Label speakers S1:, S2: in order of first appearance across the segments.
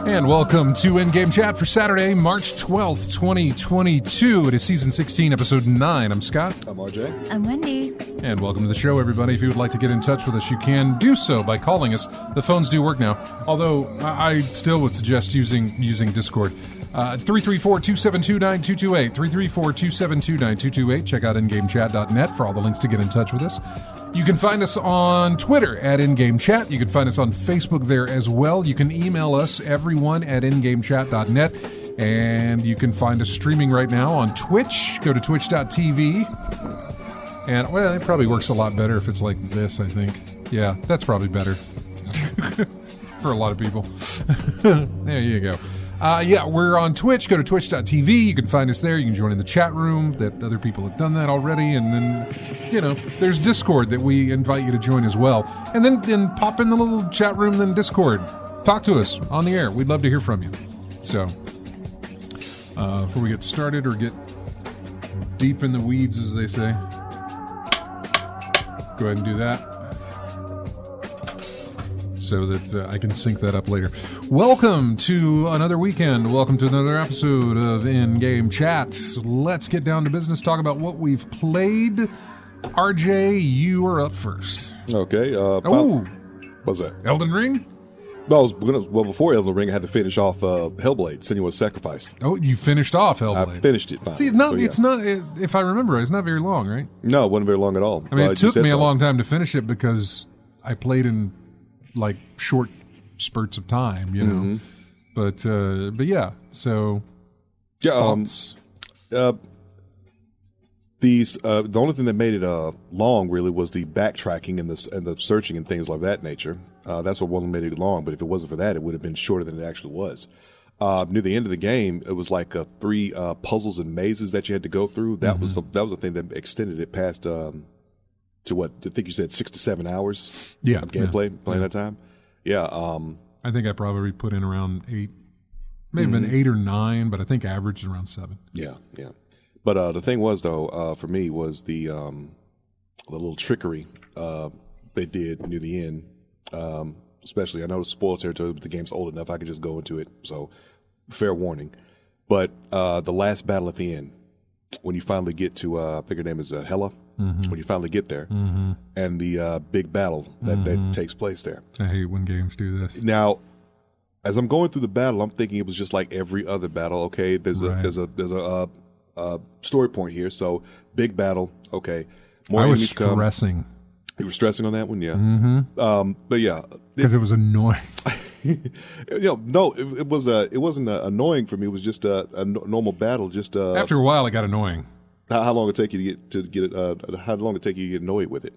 S1: And welcome to In-Game Chat for Saturday, March 12th, 2022. It is Season 16, Episode 9. I'm Scott.
S2: I'm RJ.
S3: I'm Wendy.
S1: And welcome to the show, everybody. If you would like to get in touch with us, you can do so by calling us. The phones do work now, although I still would suggest using Discord. 334-272-9228, 334-272-9228. Check out ingamechat.net for all the links to get in touch with us. You can find us on Twitter at InGameChat. You can find us on Facebook there as well. You can email us, everyone, at ingamechat.net. And you can find us streaming right now on Twitch. Go to twitch.tv. And, well, it probably works a lot better if it's like this, I think. Yeah, that's probably better for a lot of people. There you go. Yeah, we're on Twitch. Go to twitch.tv. You can find us there. You can join in the chat room. That other people have done that already. And then, you know, there's Discord that we invite you to join as well. And then pop in the little chat room, then Discord. Talk to us on the air. We'd love to hear from you. So, before we get started or get deep in the weeds, as they say, go ahead and do that, so that I can sync that up later. Welcome to another weekend. Welcome to another episode of In-Game Chat. Let's get down to business, talk about what we've played. RJ, you are up first.
S2: Okay. What's that?
S1: Elden Ring?
S2: Well, before Elden Ring, I had to finish off Hellblade, Senua's Sacrifice.
S1: Oh, you finished off Hellblade.
S2: I finished it, finally.
S1: See, it's not, if I remember, it's not very long, right?
S2: No, it wasn't very long at all.
S1: I mean, it took me a long time to finish it because I played in like short spurts of time, you know. Mm-hmm. But yeah. So
S2: yeah, the only thing that made it long really was the backtracking and the searching and things like that nature. That's what made it long. But if it wasn't for that, it would have been shorter than it actually was. Near the end of the game, it was like 3 puzzles and mazes that you had to go through. That was the thing that extended it past to what I think you said 6 to 7 hours of gameplay playing that time. Yeah.
S1: I think I probably put in around 8, maybe been 8 or 9, but I think averaged around 7.
S2: Yeah. But the thing was though, for me was the little trickery they did near the end. Especially, I know it's spoiled territory, but the game's old enough I can just go into it. So, fair warning. But the last battle at the end, when you finally get to, I think her name is Hela. Mm-hmm. When you finally get there, and the big battle that takes place there.
S1: I hate when games do this.
S2: Now, as I'm going through the battle, I'm thinking it was just like every other battle. Okay, there's a story point here. So big battle. Okay,
S1: more enemies come. I was stressing.
S2: You were stressing on that one, yeah. Mm-hmm. But yeah,
S1: because it was annoying.
S2: No, it wasn't annoying for me. It was just a normal battle. Just
S1: after a while, it got annoying.
S2: How long did it take you to get it? How long did it take you to get annoyed with it?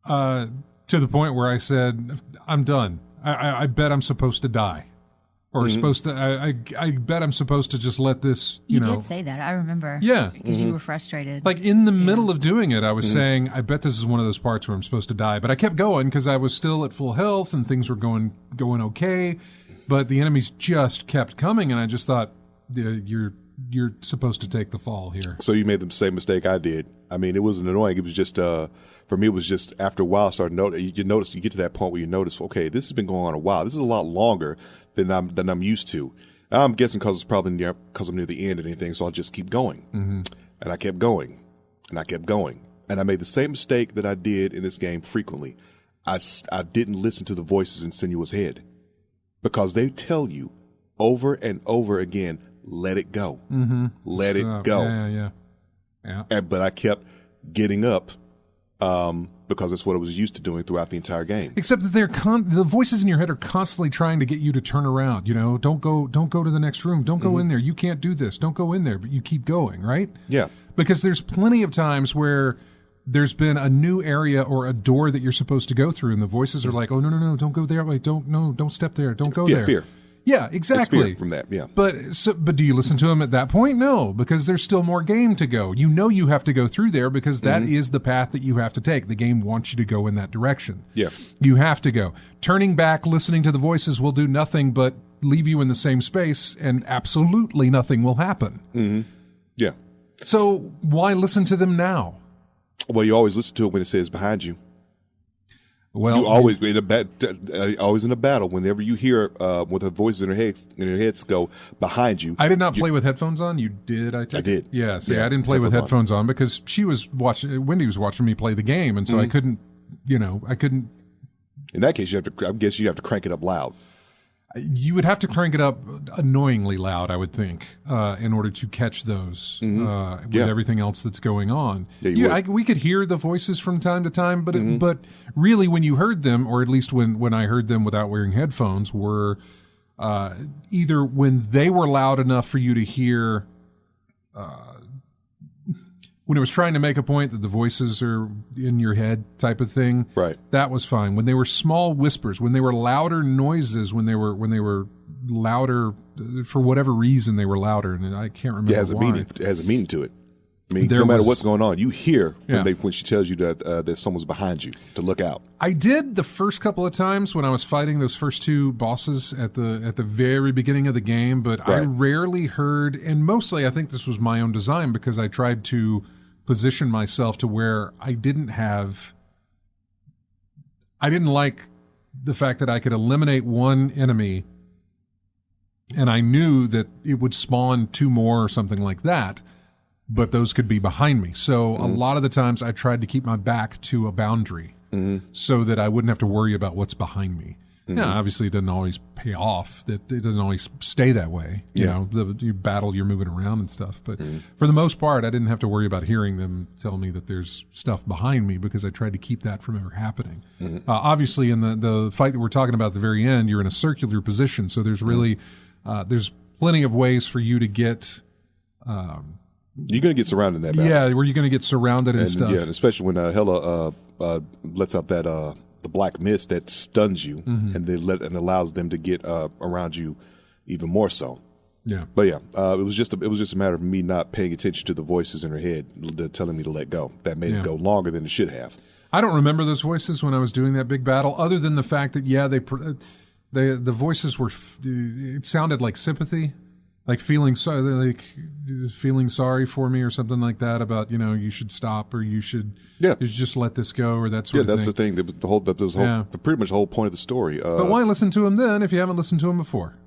S1: To the point where I said, "I'm done. I bet I'm supposed to die, or supposed to. I bet I'm supposed to just let this. You know."
S3: Did say that. I remember.
S1: Yeah,
S3: because you were frustrated.
S1: Like in the middle of doing it, I was saying, "I bet this is one of those parts where I'm supposed to die." But I kept going because I was still at full health and things were going okay. But the enemies just kept coming, and I just thought, you're supposed to take the fall here.
S2: So you made the same mistake I did. I mean, it wasn't annoying. It was just, for me, it was just after a while, you get to that point where you notice, okay, this has been going on a while. This is a lot longer than I'm used to. I'm guessing because it's probably because I'm near the end and anything, so I'll just keep going. Mm-hmm. And I kept going, and I kept going. And I made the same mistake that I did in this game frequently. I didn't listen to the voices in Senua's head because they tell you over and over again, let it go. Mm-hmm. Let it go. Yeah. But I kept getting up because that's what I was used to doing throughout the entire game.
S1: Except that the voices in your head are constantly trying to get you to turn around. Don't go to the next room. Don't go in there. You can't do this. Don't go in there. But you keep going, right?
S2: Yeah.
S1: Because there's plenty of times where there's been a new area or a door that you're supposed to go through, and the voices are like, "Oh no, don't go there. Wait, don't step there. Don't go there."
S2: Fear.
S1: Yeah, exactly.
S2: It's fear from that, yeah.
S1: But do you listen to them at that point? No, because there's still more game to go. You have to go through there because that is the path that you have to take. The game wants you to go in that direction.
S2: Yeah.
S1: You have to go. Turning back, listening to the voices will do nothing but leave you in the same space, and absolutely nothing will happen.
S2: Mm-hmm. Yeah.
S1: So why listen to them now?
S2: Well, you always listen to it when it says behind you.
S1: Well,
S2: you always in a battle. Whenever you hear with the voices in their heads go behind you.
S1: I did not play with headphones on. You did? I
S2: did.
S1: Yeah. See, I didn't play with headphones on because Wendy was watching me play the game, and so I couldn't. In
S2: that case, I guess you have to crank it up loud.
S1: You would have to crank it up annoyingly loud, I would think, in order to catch those with everything else that's going on.
S2: Yeah,
S1: we could hear the voices from time to time, but really when you heard them, or at least when I heard them without wearing headphones, were either when they were loud enough for you to hear, when it was trying to make a point that the voices are in your head type of thing,
S2: right?
S1: That was fine. When they were small whispers, when they were louder noises, when they were louder for whatever reason they were louder, and I can't remember.
S2: Yeah, it has a meaning to it. I mean, no matter what's going on, you hear when she tells you that someone's behind you to look out.
S1: I did the first couple of times when I was fighting those first two bosses at the very beginning of the game, but I rarely heard, and mostly I think this was my own design because I tried to position myself to where I didn't like the fact that I could eliminate one enemy and I knew that it would spawn two more or something like that, but those could be behind me. So a lot of the times I tried to keep my back to a boundary so that I wouldn't have to worry about what's behind me. Yeah, obviously it doesn't always pay off. That it doesn't always stay that way. You battle, you're moving around and stuff. But for the most part, I didn't have to worry about hearing them tell me that there's stuff behind me because I tried to keep that from ever happening. Obviously, in the fight that we're talking about at the very end, you're in a circular position, so there's really there's plenty of ways for you to get.
S2: You're going to get surrounded in that battle.
S1: Yeah, where you're going to get surrounded and stuff.
S2: Yeah, and especially when Hela lets out that the black mist that stuns you and allows them to get around you even more so.
S1: Yeah.
S2: But yeah, it was just a matter of me not paying attention to the voices in her head telling me to let go. That made it go longer than it should have.
S1: I don't remember those voices when I was doing that big battle, other than the fact that the voices were. It sounded like sympathy. Like feeling sorry for me or something like that about, you should stop or you should just let this go or that sort of thing.
S2: Yeah, that's the thing. Pretty much the whole point of the story.
S1: But why listen to him then if you haven't listened to him before?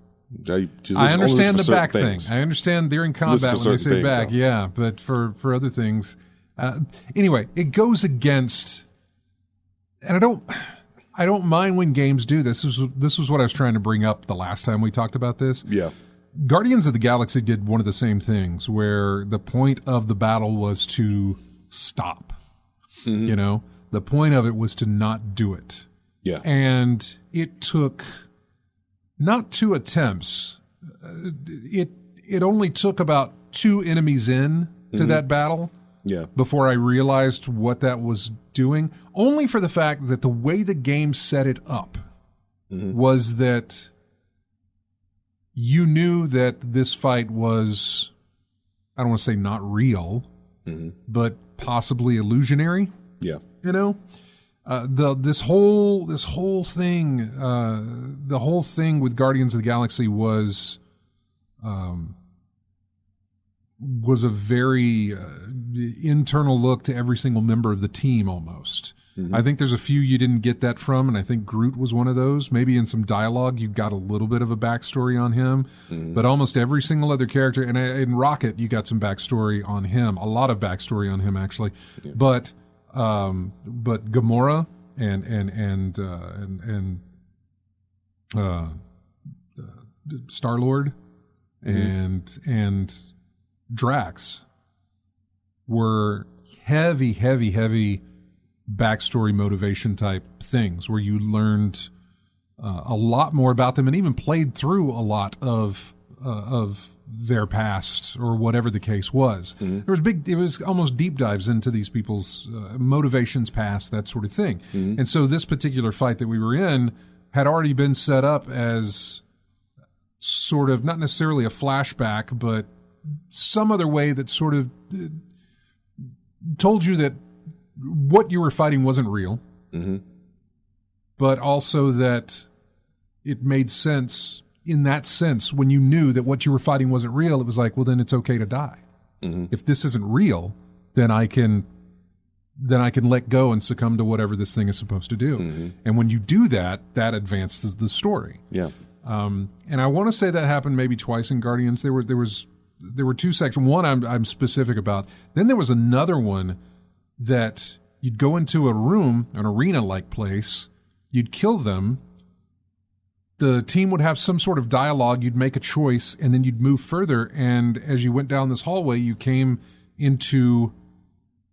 S2: I
S1: understand the back thing. I understand during combat when they say back, but for other things. Anyway, it goes against, and I don't mind when games do this. This was what I was trying to bring up the last time we talked about this.
S2: Yeah.
S1: Guardians of the Galaxy did one of the same things where the point of the battle was to stop. The point of it was to not do it.
S2: Yeah.
S1: And it took not 2 attempts. It only took about 2 enemies in to that battle before I realized what that was doing. Only for the fact that the way the game set it up was that you knew that this fight was, I don't want to say not real, but possibly illusionary.
S2: Yeah.
S1: This whole thing with Guardians of the Galaxy was was a very internal look to every single member of the team almost. Mm-hmm. I think there's a few you didn't get that from, and I think Groot was one of those. Maybe in some dialogue you got a little bit of a backstory on him, but almost every single other character, and in Rocket you got some backstory on him, a lot of backstory on him actually. Yeah. But Gamora and Star-Lord and Drax were heavy backstory motivation type things where you learned a lot more about them and even played through a lot of their past or whatever the case was. It was almost deep dives into these people's motivations, past, that sort of thing. And so this particular fight that we were in had already been set up as sort of not necessarily a flashback, but some other way that sort of told you that what you were fighting wasn't real, but also that it made sense in that sense. When you knew that what you were fighting wasn't real, it was like, well, then it's okay to die. If this isn't real, then I can let go and succumb to whatever this thing is supposed to do. And when you do that, that advances the story.
S2: Yeah.
S1: And I want to say that happened maybe twice in Guardians. There were two sections. One I'm specific about. Then there was another one that you'd go into a room, an arena-like place, you'd kill them, the team would have some sort of dialogue, you'd make a choice, and then you'd move further, and as you went down this hallway, you came into...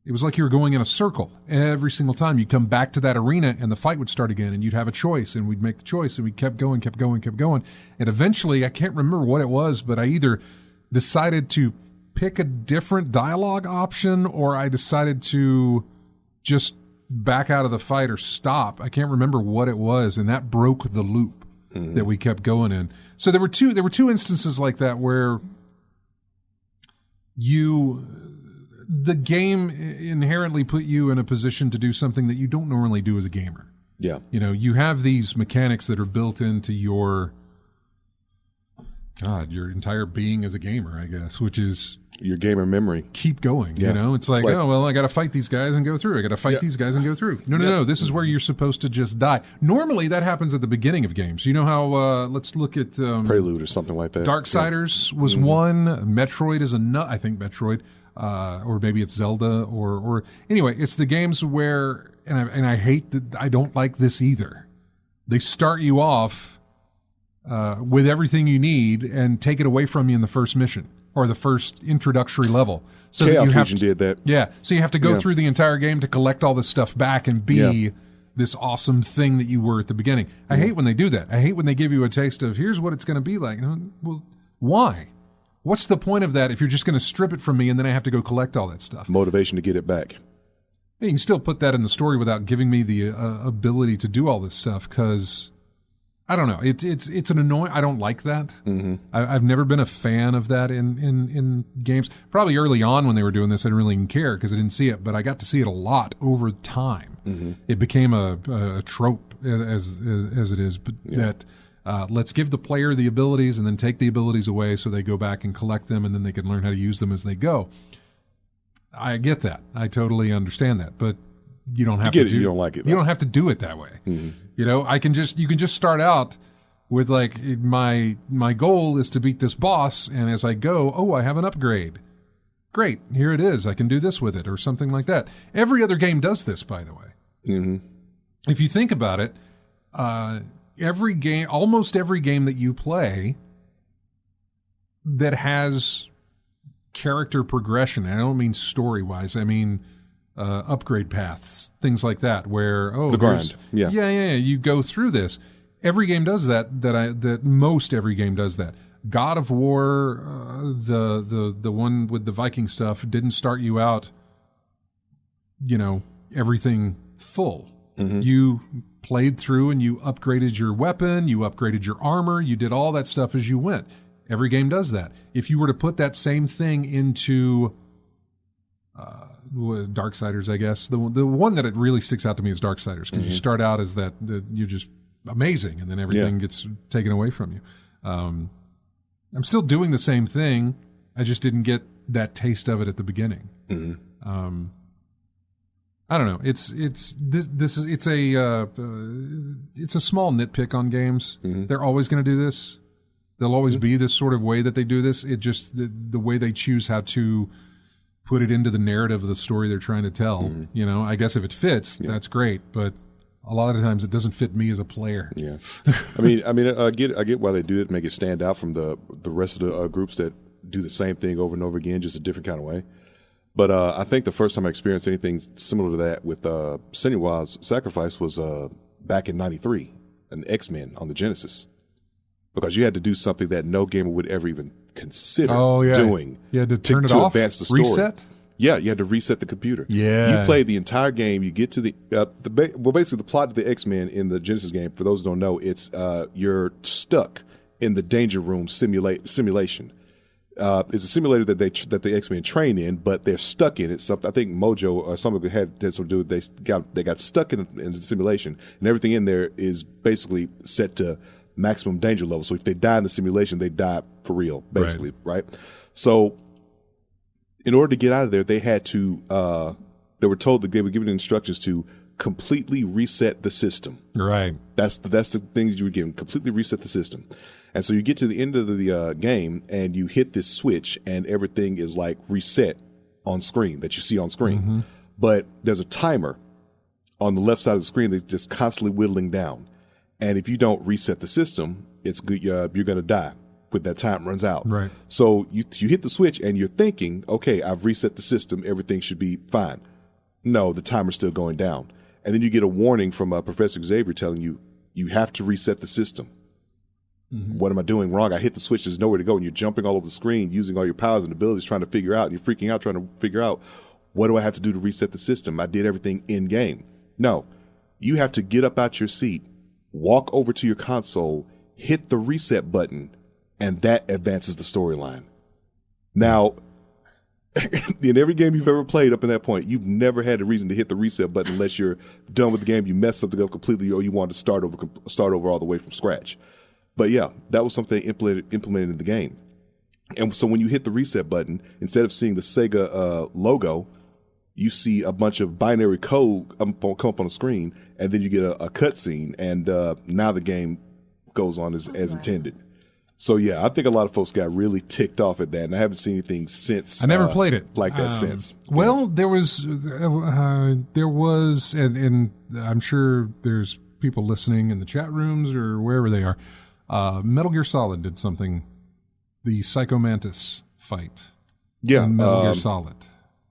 S1: It was like you were going in a circle every single time. You'd come back to that arena, and the fight would start again, and you'd have a choice, and we'd make the choice, and we kept going. And eventually, I can't remember what it was, but I either decided to pick a different dialogue option, or I decided to just back out of the fight or stop. I can't remember what it was, and that broke the loop that we kept going in. So there were two instances like that where the game inherently put you in a position to do something that you don't normally do as a gamer.
S2: Yeah.
S1: You know, you have these mechanics that are built into your entire being as a gamer, I guess, which is
S2: your gamer memory.
S1: Keep going. Yeah. You know, it's like, oh, well, I got to fight these guys and go through. I got to fight these guys and go through. No. This is where you're supposed to just die. Normally, that happens at the beginning of games. You know how, let's look at...
S2: Prelude or something like that.
S1: Darksiders was one. Metroid is another. I think Metroid. Or maybe it's Zelda or anyway, it's the games where, and I hate that, I don't like this either. They start you off with everything you need and take it away from you in the first mission or the first introductory level. So
S2: Chaos
S1: that you have
S2: Legion did that.
S1: Yeah. So you have to go through the entire game to collect all this stuff back and be this awesome thing that you were at the beginning. I hate when they do that. I hate when they give you a taste of, here's what it's going to be like. Well, why? What's the point of that if you're just going to strip it from me and then I have to go collect all that stuff?
S2: Motivation to get it back.
S1: You can still put that in the story without giving me the ability to do all this stuff because, I don't know, it's an annoying... I don't like that. I've never been a fan of that in games. Probably early on when they were doing this, I didn't really even care because I didn't see it, but I got to see it a lot over time. It became a trope as it is, but that... let's give the player the abilities and then take the abilities away so they go back and collect them and then they can learn how to use them as they go. I get that. I totally understand that. But you don't have to do it.
S2: You don't like it.
S1: You don't have to do it that way. You know, you can just start out with like my goal is to beat this boss, and as I go, I have an upgrade. Great, here it is. I can do this with it or something like that. Every other game does this, by the way. If you think about it, almost every game that you play that has character progression, and I don't mean story-wise, I mean upgrade paths, things like that, where,
S2: the grind.
S1: You go through this. Every game does that, most every game does that. God of War, the one with the Viking stuff, didn't start you out, everything full. You played through and you upgraded your weapon, you upgraded your armor, you did all that stuff as you went. Every game does that. If you were to put that same thing into Darksiders, I guess, the one that it really sticks out to me is Darksiders, because you start out as that you're just amazing, and then everything gets taken away from you. I'm still doing the same thing. I just didn't get that taste of it at the beginning. I don't know. It's a small nitpick on games. They're always going to do this. There'll always be this sort of way that they do this. It just the way they choose how to put it into the narrative of the story they're trying to tell. You know, I guess if it fits, that's great. But a lot of the times, it doesn't fit me as a player.
S2: Yeah, I mean, I get why they do it, make it stand out from the rest of the groups that do the same thing over and over again, just a different kind of way. But I think the first time I experienced anything similar to that with Senua's Sacrifice was back in '93, an X-Men on the Genesis, because you had to do something that no gamer would ever even consider doing.
S1: You had to turn it off,
S2: advance the story.
S1: Reset.
S2: Yeah, you had to reset the computer.
S1: Yeah,
S2: you played the entire game. You get to basically the plot of the X-Men in the Genesis game. For those who don't know, it's you're stuck in the Danger Room simulation. It's a simulator that the X-Men train in, but they're stuck in it. So I think Mojo or some of it had something to do with they got stuck in the simulation, and everything in there is basically set to maximum danger level. So if they die in the simulation, they die for real, basically, right? So in order to get out of there, they had to. They were told that they were given instructions to completely reset the system.
S1: Right.
S2: That's the things you were given. Completely reset the system. And so you get to the end of the game and you hit this switch and everything is like reset on screen that you see on screen. But there's a timer on the left side of the screen that's just constantly whittling down. And if you don't reset the system, you're going to die when that time runs out.
S1: Right.
S2: So you hit the switch and you're thinking, okay, I've reset the system. Everything should be fine. No, the timer's still going down. And then you get a warning from Professor Xavier telling you, you have to reset the system. What am I doing wrong? I hit the switch. There's nowhere to go. And you're jumping all over the screen, using all your powers and abilities, trying to figure out. And you're freaking out, trying to figure out, what do I have to do to reset the system? I did everything in game. No, you have to get up out your seat, walk over to your console, hit the reset button, and that advances the storyline. Now, in every game you've ever played up to that point, you've never had a reason to hit the reset button unless you're done with the game, you messed something up completely, or you want to start over all the way from scratch. But yeah, that was something implemented in the game. And so when you hit the reset button, instead of seeing the Sega logo, you see a bunch of binary code come up on the screen, and then you get a cutscene, and now the game goes on as intended. So yeah, I think a lot of folks got really ticked off at that, and I haven't seen anything since.
S1: I never played it
S2: like that since.
S1: Well, there was, and I'm sure there's people listening in the chat rooms or wherever they are. Metal Gear Solid did something. The Psycho Mantis fight.
S2: Yeah,
S1: in Metal Gear Solid.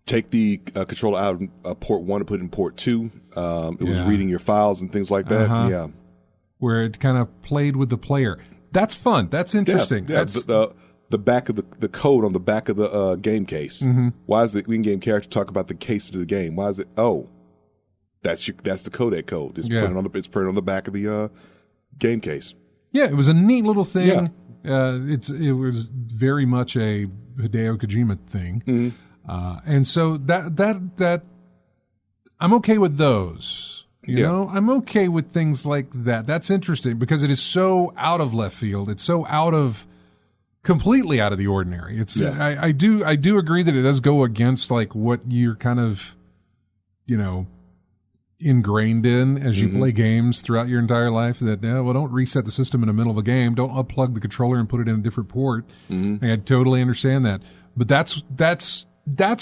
S2: Take the controller out of port 1 and put it in port 2. It was reading your files and things like that. Yeah,
S1: where it kind of played with the player. That's fun. That's interesting.
S2: Yeah.
S1: That's
S2: the back of the code on the back of the game case. Why is the in-game character talk about the case of the game? Why is it? Oh, that's the codec code. It's printed on the back of the game case.
S1: Yeah, it was a neat little thing. Yeah. It was very much a Hideo Kojima thing, and so that I'm okay with those. You know, I'm okay with things like that. That's interesting because it is so out of left field. It's so completely out of the ordinary. It's I do agree that it does go against like what you're kind of, you know, ingrained in as you play games throughout your entire life. That don't reset the system in the middle of a game. Don't unplug the controller and put it in a different port. I totally understand that, but that's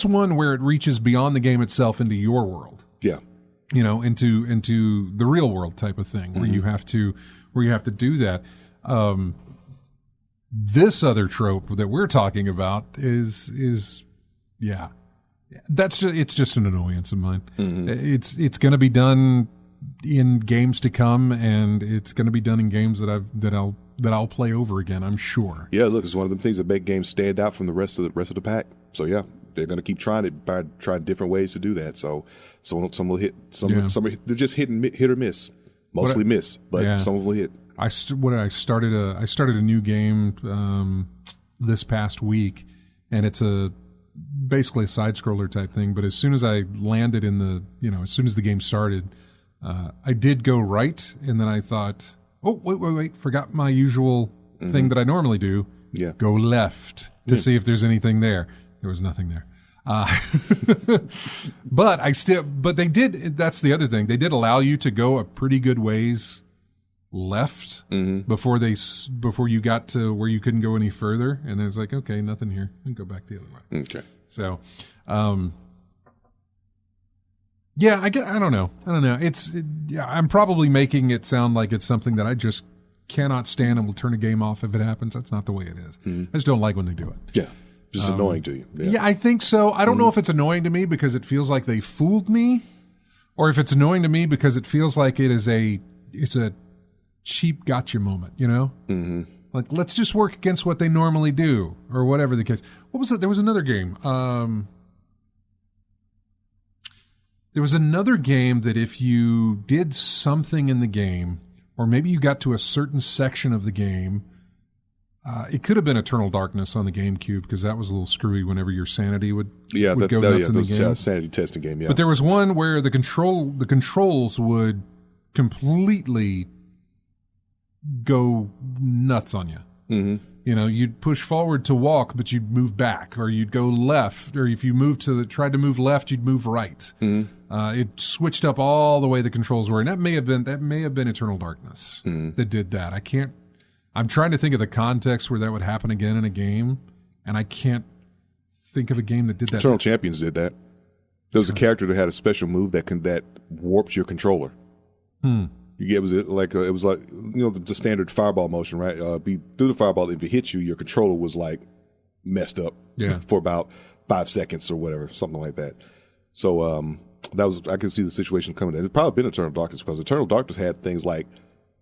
S1: one where it reaches beyond the game itself into your world. Yeah. You know, into the real world type of thing where you have to do that. This other trope that we're talking about is it's just an annoyance of mine. It's going to be done in games to come, and it's going to be done in games that I'll play over again, I'm sure. Yeah, look, it's one of the things that make games stand out from the rest of the pack. So yeah, they're going to keep trying it, try different ways to do that. So some will hit, some they're just hit or miss, mostly miss, but some will hit. I started a new game this past week, and it's basically a side scroller type thing. But as soon as I landed as soon as the game started, I did go right, and then I thought, oh wait, forgot my usual thing that I normally do. Yeah, go left to see if there's anything there. there was nothing there. But they did. That's the other thing. They did allow you to go a pretty good ways left before you got to where you couldn't go any further, and then it's like, okay, nothing here, and go back the other way.
S2: Okay.
S1: So, yeah, I don't know. I'm probably making it sound like it's something that I just cannot stand and will turn a game off if it happens. That's not the way it is. I just don't like when they do it.
S2: Yeah. Just annoying to you.
S1: Yeah, I think so. I don't know if it's annoying to me because it feels like they fooled me, or if it's annoying to me because it feels like it's a cheap gotcha moment, you know? Mm-hmm. Like, let's just work against what they normally do, or whatever the case. What was it? There was another game. There was another game that if you did something in the game, or maybe you got to a certain section of the game, it could have been Eternal Darkness on the GameCube, because that was a little screwy whenever your sanity would go nuts in the game.
S2: Sanity testing game, yeah.
S1: But there was one where the controls would completely go nuts on you. Mm-hmm. You know, you'd push forward to walk, but you'd move back, or you'd go left, or if you tried to move left, you'd move right. Mm-hmm. It switched up all the way the controls were, and that may have been Eternal Darkness that did that. I'm trying to think of the context where that would happen again in a game, and I can't think of a game that did that.
S2: Eternal Champions did that. There was a character that had a special move that warped your controller. It was like the standard fireball motion, right? Through the fireball, if it hit you, your controller was like messed up for about 5 seconds or whatever, something like that. So I could see the situation coming. It's probably been Eternal Darkness, because Eternal Darkness had things like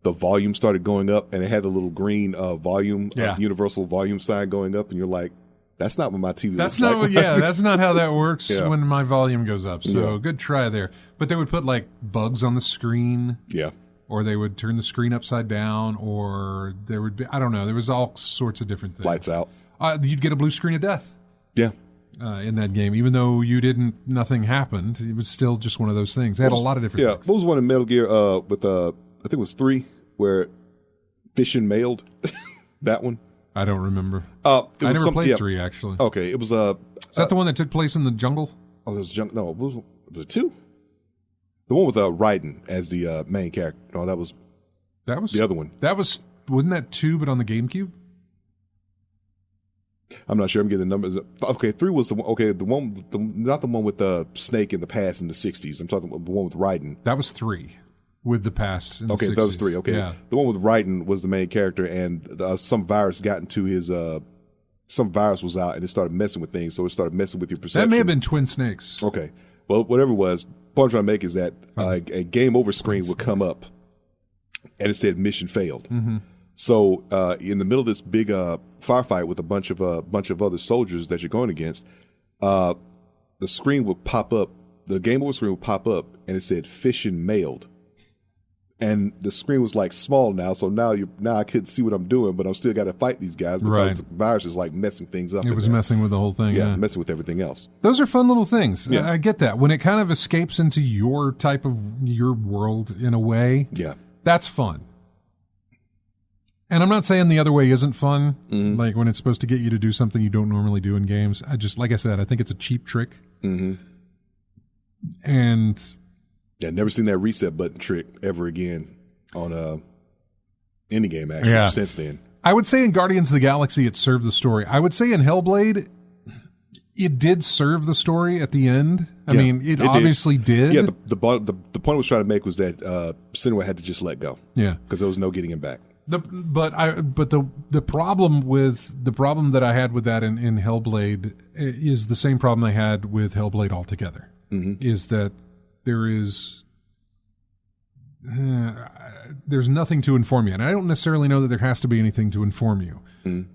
S2: the volume started going up, and it had a little green volume, universal volume sign going up, and you're like, that's not what my TV looks like.
S1: That's not how that works when my volume goes up. So good try there. But they would put like bugs on the screen. Yeah. Or they would turn the screen upside down, or there would be, I don't know, there was all sorts of different things.
S2: Lights out.
S1: You'd get a blue screen of death.
S2: Yeah.
S1: In that game, even though nothing happened, it was still just one of those things. They had a lot of different things.
S2: What was one in Metal Gear with I think it was 3, where Fission mailed that one?
S1: I don't remember. I never played 3, actually.
S2: Okay, it was
S1: Is that the one that took place in the jungle?
S2: Oh, there was jungle. No, was it 2? The one with Raiden as the main character. No, that was the other one.
S1: Wasn't that 2, but on the GameCube?
S2: I'm not sure. I'm getting the numbers. Okay, 3 was the one. Okay, not the one with the snake in the past in the 60s. I'm talking about the one with Raiden.
S1: That was 3. With the past in the 60s.
S2: That was 3. Okay, yeah. The one with Raiden was the main character, and some virus got into his. Some virus was out, and it started messing with things. So it started messing with your perception.
S1: That may have been Twin Snakes.
S2: Okay, well, whatever it was. The point I'm trying to make is that a game over screen would come up, and it said mission failed. Mm-hmm. So in the middle of this big firefight with a bunch of other soldiers that you're going against, the screen would pop up. The game over screen would pop up, and it said "Fission mailed." And the screen was like small now, so now I couldn't see what I'm doing, but I'm still got to fight these guys because the virus is like messing things up.
S1: It was messing with the whole thing. Yeah,
S2: messing with everything else.
S1: Those are fun little things. Yeah. I get that. When it kind of escapes into your world in a way, that's fun. And I'm not saying the other way isn't fun, like when it's supposed to get you to do something you don't normally do in games. Like I said, I think it's a cheap trick. Mm-hmm. And
S2: never seen that reset button trick ever again on any game actually since then.
S1: I would say in Guardians of the Galaxy it served the story. I would say in Hellblade it did serve the story at the end. I mean, it obviously did.
S2: Yeah, the point I was trying to make was that Senua had to just let go. Yeah, because there was no getting him back.
S1: The problem that I had with that in Hellblade is the same problem I had with Hellblade altogether. Mm-hmm. Is that there's nothing to inform you, and I don't necessarily know that there has to be anything to inform you.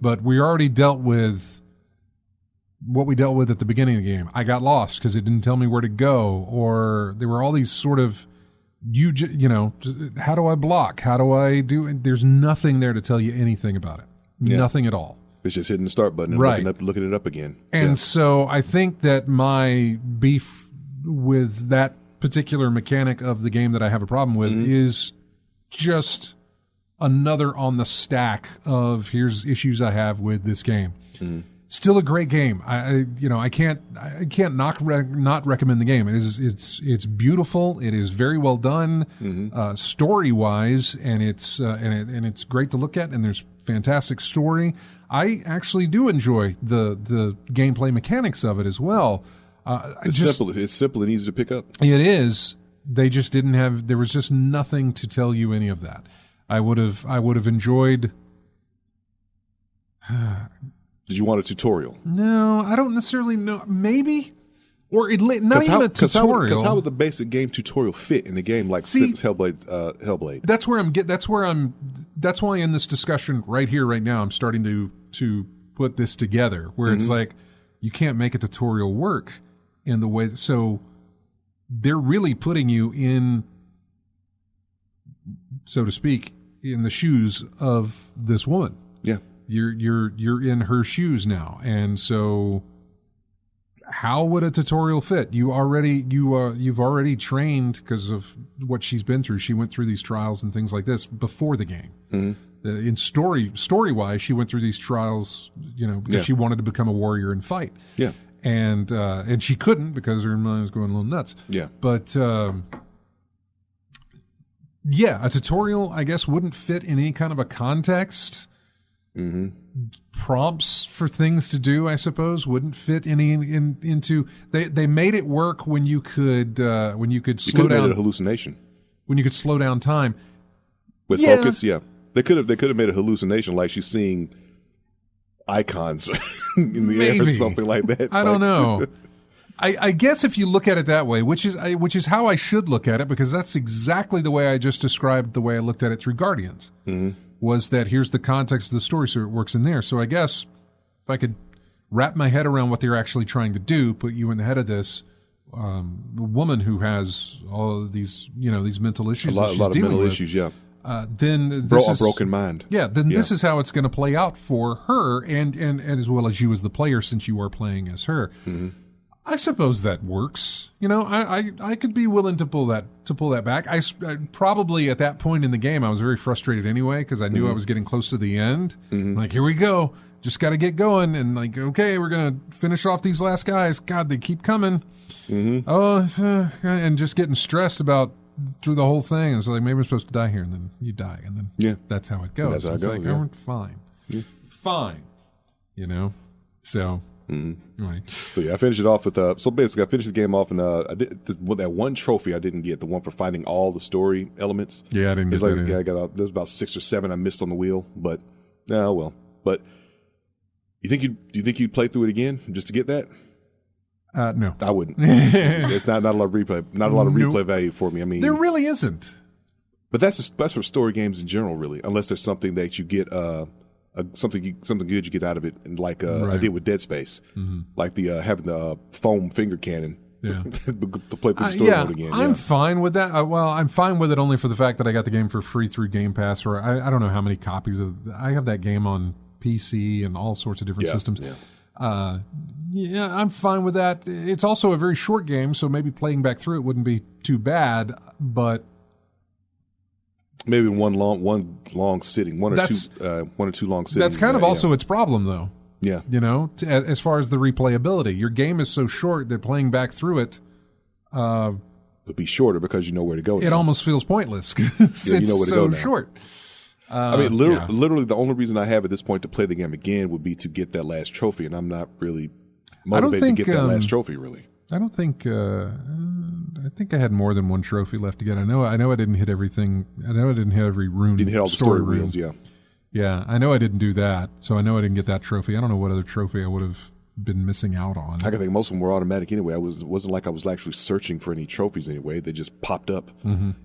S1: But we already dealt with what we dealt with at the beginning of the game. I got lost because it didn't tell me where to go, or there were all these sort of how do I block? How do I do? There's nothing there to tell you anything about it. Yeah. Nothing at all.
S2: It's just hitting the start button and looking it up again.
S1: And so I think that my beef with that particular mechanic of the game that I have a problem with is just another on the stack of here's issues I have with this game. Still a great game. I can't not recommend the game. It's beautiful. It is very well done, story wise, and it's great to look at. And there's fantastic story. I actually do enjoy the gameplay mechanics of it as well.
S2: It's simple. It's simple and easy to pick up.
S1: It is. They just didn't have. There was just nothing to tell you any of that. I would have enjoyed.
S2: Did you want a tutorial?
S1: No, I don't necessarily know. Maybe, or not even a tutorial.
S2: Because how would the basic game tutorial fit in a game like Hellblade?
S1: That's where I'm getting. That's why in this discussion right here, right now, I'm starting to put this together. Where it's like you can't make a tutorial work in the way. So they're really putting you in, so to speak, in the shoes of this woman.
S2: Yeah.
S1: You're in her shoes now, and so how would a tutorial fit? You've already trained because of what she's been through. She went through these trials and things like this before the game. In story wise, she went through these trials, because she wanted to become a warrior and fight.
S2: Yeah,
S1: and she couldn't because her mind was going a little nuts.
S2: Yeah,
S1: but a tutorial I guess wouldn't fit in any kind of a context. Prompts for things to do, I suppose, wouldn't fit into. They made it work when you could slow down.
S2: Made it a hallucination.
S1: When you could slow down time
S2: with focus. Yeah, they could have made a hallucination like she's seeing icons in the air or something like that.
S1: I don't know. I guess if you look at it that way, which is how I should look at it, because that's exactly the way I just described the way I looked at it through Guardians. Was that here's the context of the story, so it works in there. So I guess if I could wrap my head around what they're actually trying to do, put you in the head of this woman who has all of these, these mental issues,
S2: a lot of mental issues,
S1: then this is
S2: a broken mind.
S1: Yeah, then this is how it's going to play out for her, and as well as you as the player, since you are playing as her. I suppose that works. I could be willing to pull that back. I probably at that point in the game I was very frustrated anyway because I knew I was getting close to the end. Like, here we go, just got to get going, and like, okay, we're gonna finish off these last guys. God, they keep coming. And just getting stressed about through the whole thing. It's like maybe I'm supposed to die here, and then you die, and then that's how it goes.
S2: That's how it goes.
S1: Fine, fine, so. Right.
S2: So I finished it off with so basically I finished the game off and I did that one trophy I didn't get, the one for finding all the story elements.
S1: Yeah, I didn't get that.
S2: Yeah, I got there's about 6 or 7 I missed on the wheel, but well. But do you think you'd play through it again just to get that?
S1: No,
S2: I wouldn't. It's not a lot of replay value for me. I mean,
S1: there really isn't.
S2: But that's for story games in general, really, unless there's something that you get. Something good you get out of it, and like I did with Dead Space, like the having the foam finger cannon to play through the story mode again.
S1: I'm fine with that. I'm fine with it only for the fact that I got the game for free through Game Pass, or I don't know how many copies of. I have that game on PC and all sorts of different systems. I'm fine with that. It's also a very short game, so maybe playing back through it wouldn't be too bad, but.
S2: Maybe one long sitting, one or two long sittings.
S1: That's kind of also its problem, though.
S2: Yeah,
S1: as far as the replayability, your game is so short that playing back through it
S2: would be shorter because you know where to go.
S1: It almost feels pointless because
S2: you know where to go now.
S1: Short.
S2: I mean, literally, the only reason I have at this point to play the game again would be to get that last trophy, and I'm not really motivated to get that last trophy. Really,
S1: I don't think. I think I had more than one trophy left to get. I know I didn't hit everything. I know I didn't hit every rune.
S2: Didn't hit all the story runes,
S1: Yeah, I know I didn't do that, so I know I didn't get that trophy. I don't know what other trophy I would have been missing out on.
S2: I think most of them were automatic anyway. It wasn't like I was actually searching for any trophies anyway. They just popped up.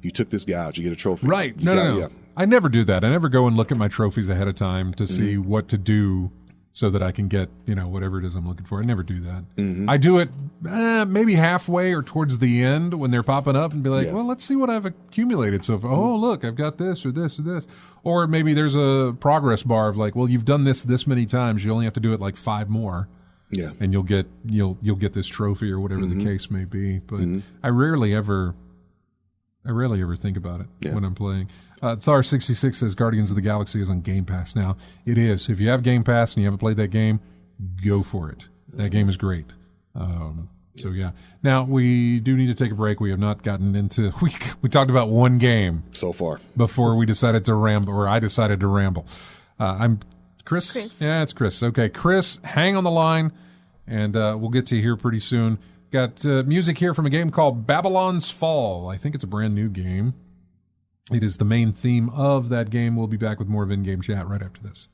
S2: You took this guy out, you get a trophy.
S1: Right. No. Yeah. I never do that. I never go and look at my trophies ahead of time to see what to do so that I can get, whatever it is I'm looking for. I never do that. I do it maybe halfway or towards the end when they're popping up and be like, well, let's see what I've accumulated so far. Oh, look, I've got this or this or this. Or maybe there's a progress bar of like, well, you've done this many times. You only have to do it like 5 more. Yeah. And you'll get this trophy or whatever the case may be. But I rarely ever think about it when I'm playing. Thar66 says Guardians of the Galaxy is on Game Pass now. It is. If you have Game Pass and you haven't played that game, go for it. That game is great. So yeah. Now we do need to take a break. We have not gotten into. We talked about one game
S2: so far
S1: before we decided to ramble, or I decided to ramble. I'm Chris. Yeah, it's Chris. Okay, Chris, hang on the line, and we'll get to you here pretty soon. Got music here from a game called Babylon's Fall. I think it's a brand new game. It is the main theme of that game. We'll be back with more of In-Game Chat right after this.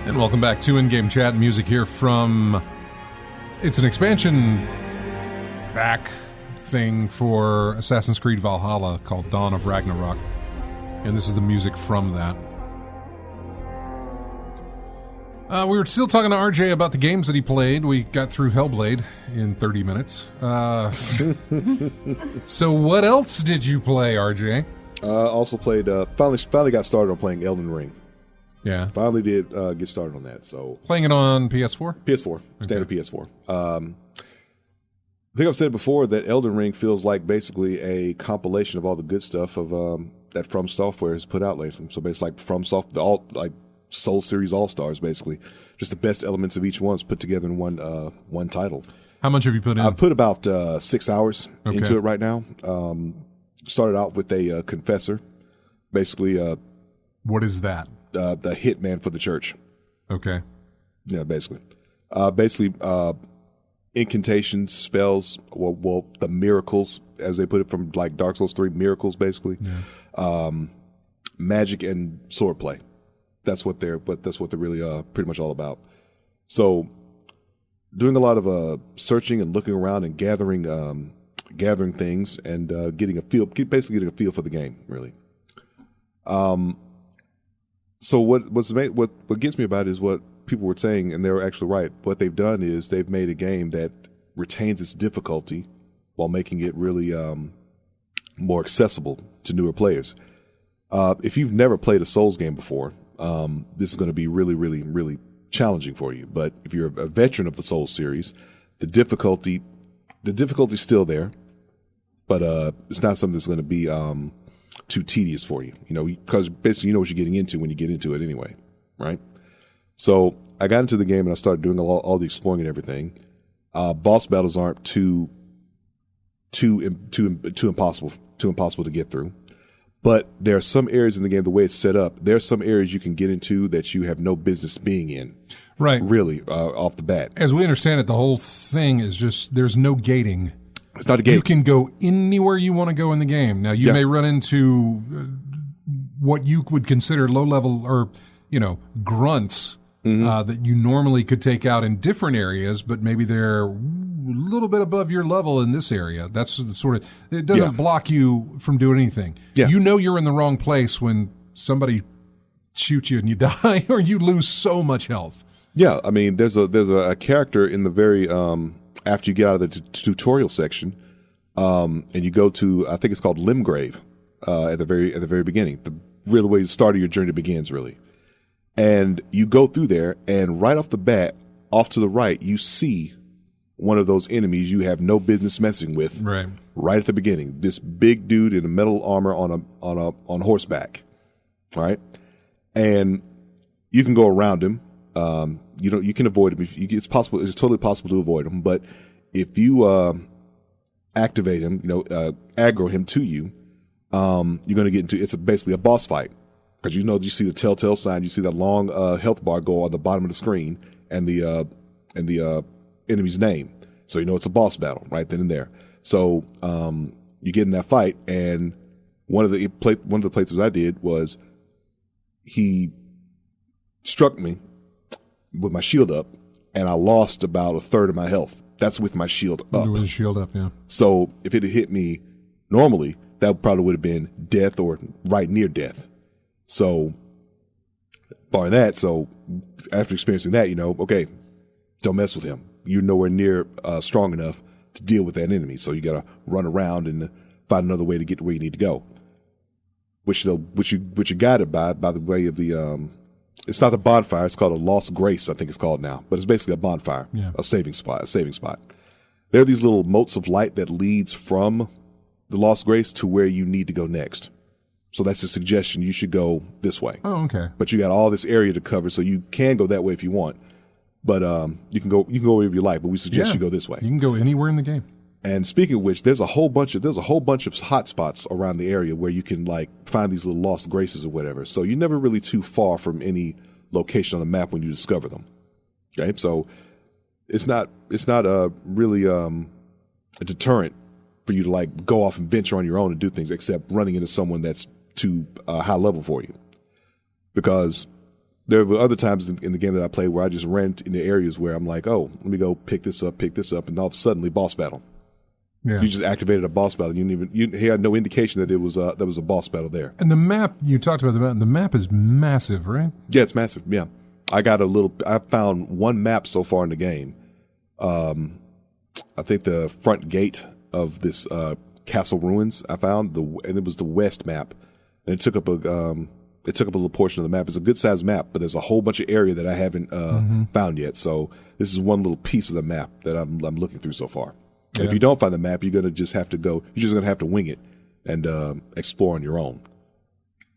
S1: And welcome back to In-Game Chat. Music here from... It's an expansion back thing for Assassin's Creed Valhalla called Dawn of Ragnarok. And this is the music from that. We were still talking to RJ about the games that he played. We got through Hellblade in 30 minutes. So what else did you play, RJ?
S2: Also played, finally got started on playing Elden Ring.
S1: Yeah.
S2: Finally did get started on that. So
S1: playing it on PS4?
S2: PS4. Standard PS4. I think I've said before that Elden Ring feels like basically a compilation of all the good stuff of that From Software has put out lately. So basically like From Software, like Soul Series All-Stars, basically. Just the best elements of each one's put together in one title.
S1: How much have you put in?
S2: I've put about 6 hours into it right now. Started out with a confessor. Basically...
S1: what is that?
S2: The hitman for the church.
S1: Okay.
S2: Yeah, basically. Incantations, spells, well, the miracles, as they put it from like Dark Souls 3, miracles, basically. Yeah. Magic and swordplay. That's what they're really pretty much all about. So, doing a lot of searching and looking around and gathering things and getting a feel for the game, really. So what gets me about it is what people were saying, and they were actually right. What they've done is they've made a game that retains its difficulty while making it really more accessible to newer players. If you've never played a Souls game before, this is going to be really, really, really challenging for you. But if you're a veteran of the Souls series, the difficulty's still there, but it's not something that's going to be too tedious for you, because basically you know what you're getting into when you get into it anyway, right? So I got into the game and I started doing all the exploring and everything. Boss battles aren't too impossible to get through, but there are some areas in the game, the way it's set up, there are some areas you can get into that you have no business being in. Right. Really, off the bat.
S1: As we understand it, the whole thing is just there's no gating.
S2: It's not a gate.
S1: You can go anywhere you want to go in the game. Now, you may run into what you would consider low-level or, grunts that you normally could take out in different areas, but maybe they're a little bit above your level in this area. That's the sort of, it doesn't block you from doing anything.
S2: Yeah.
S1: You know you're in the wrong place when somebody shoots you and you die or you lose so much health.
S2: Yeah, I mean, there's a character in the very after you get out of the tutorial section, and you go to, I think it's called Limgrave, at the very beginning. The real way the start of your journey begins, really. And you go through there, and right off the bat, off to the right, you see one of those enemies you have no business messing with. Right at the beginning, this big dude in a metal armor on horseback, right? And you can go around him. You can avoid him. It's possible. It's totally possible to avoid him. But if you activate him, aggro him to you, you're going to get into. It's basically a boss fight because you see the telltale sign. You see that long health bar go on the bottom of the screen and the enemy's name. So it's a boss battle right then and there. So you get in that fight, and one of the playthroughs I did was he struck me with my shield up, and I lost about a third of my health. That's with my shield up.
S1: With the shield up, yeah.
S2: So if it had hit me normally, that probably would have been death or right near death. So, barring that, so after experiencing that, okay, don't mess with him. You're nowhere near strong enough to deal with that enemy. So you got to run around and find another way to get to where you need to go. Which you're guided by the way of the it's not a bonfire. It's called a Lost Grace, I think it's called now. But it's basically a bonfire, a saving spot. There are these little motes of light that leads from the Lost Grace to where you need to go next. So that's a suggestion. You should go this way.
S1: Oh, okay.
S2: But you got all this area to cover, so you can go that way if you want. But you can go wherever you like. But we suggest you go this way.
S1: You can go anywhere in the game.
S2: And speaking of which, there's a whole bunch of hot spots around the area where you can find these little lost graces or whatever. So you're never really too far from any location on the map when you discover them. Okay, so it's not really a deterrent for you to go off and venture on your own and do things, except running into someone that's too high level for you. Because there were other times in the game that I played where I just ran into areas where I'm like, oh, let me go pick this up, and all of a sudden, boss battle. Yeah. You just activated a boss battle. You had no indication that there was a boss battle there.
S1: And the map, you talked about the map is massive, right?
S2: Yeah, it's massive. Yeah. I found one map so far in the game. I think the front gate of this castle ruins I found, and it was the west map. And it took up a little portion of the map. It's a good sized map, but there's a whole bunch of area that I haven't found yet. So this is one little piece of the map that I'm looking through so far. And if you don't find the map, you're gonna just have to go. You're just gonna have to wing it and explore on your own.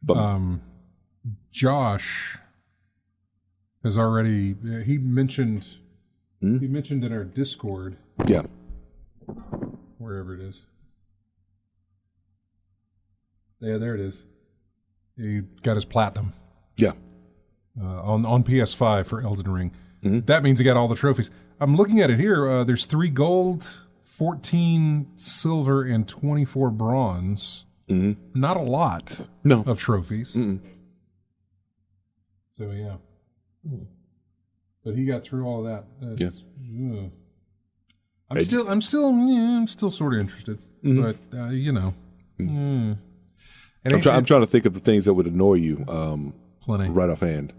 S2: But
S1: Josh has already. He mentioned in our Discord.
S2: Yeah.
S1: Wherever it is. Yeah, there it is. He got his platinum.
S2: Yeah.
S1: On PS5 for Elden Ring.
S2: Mm-hmm.
S1: That means he got all the trophies. I'm looking at it here. There's 3 gold, 14 silver, and 24 bronze.
S2: Mm-hmm.
S1: Not a lot of trophies.
S2: Mm-mm.
S1: So, yeah. But he got through all of that. I'm still sort of interested. But,
S2: I'm trying to think of the things that would annoy you
S1: plenty
S2: right offhand.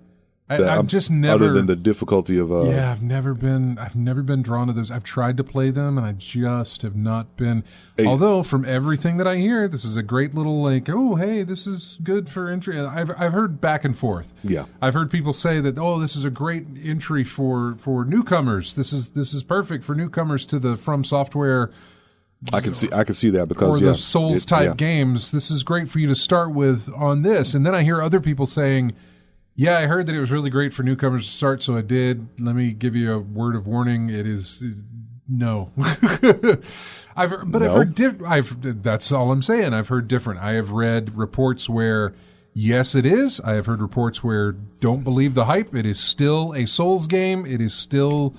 S1: I've just never,
S2: other than the difficulty of
S1: I've never been drawn to those. I've tried to play them and I just have not been. Although from everything that I hear, this is a great little this is good for entry. I've heard back and forth.
S2: Yeah,
S1: I've heard people say that this is a great entry for newcomers. This is perfect for newcomers to the From Software.
S2: I can see that because
S1: the Souls type games. This is great for you to start with on this, and then I hear other people saying, "Yeah, I heard that it was really great for newcomers to start, so I did. Let me give you a word of warning. It is no." I've heard that's all I'm saying. I've heard different. I have read reports where yes, it is. I have heard reports where don't believe the hype. It is still a Souls game. It is still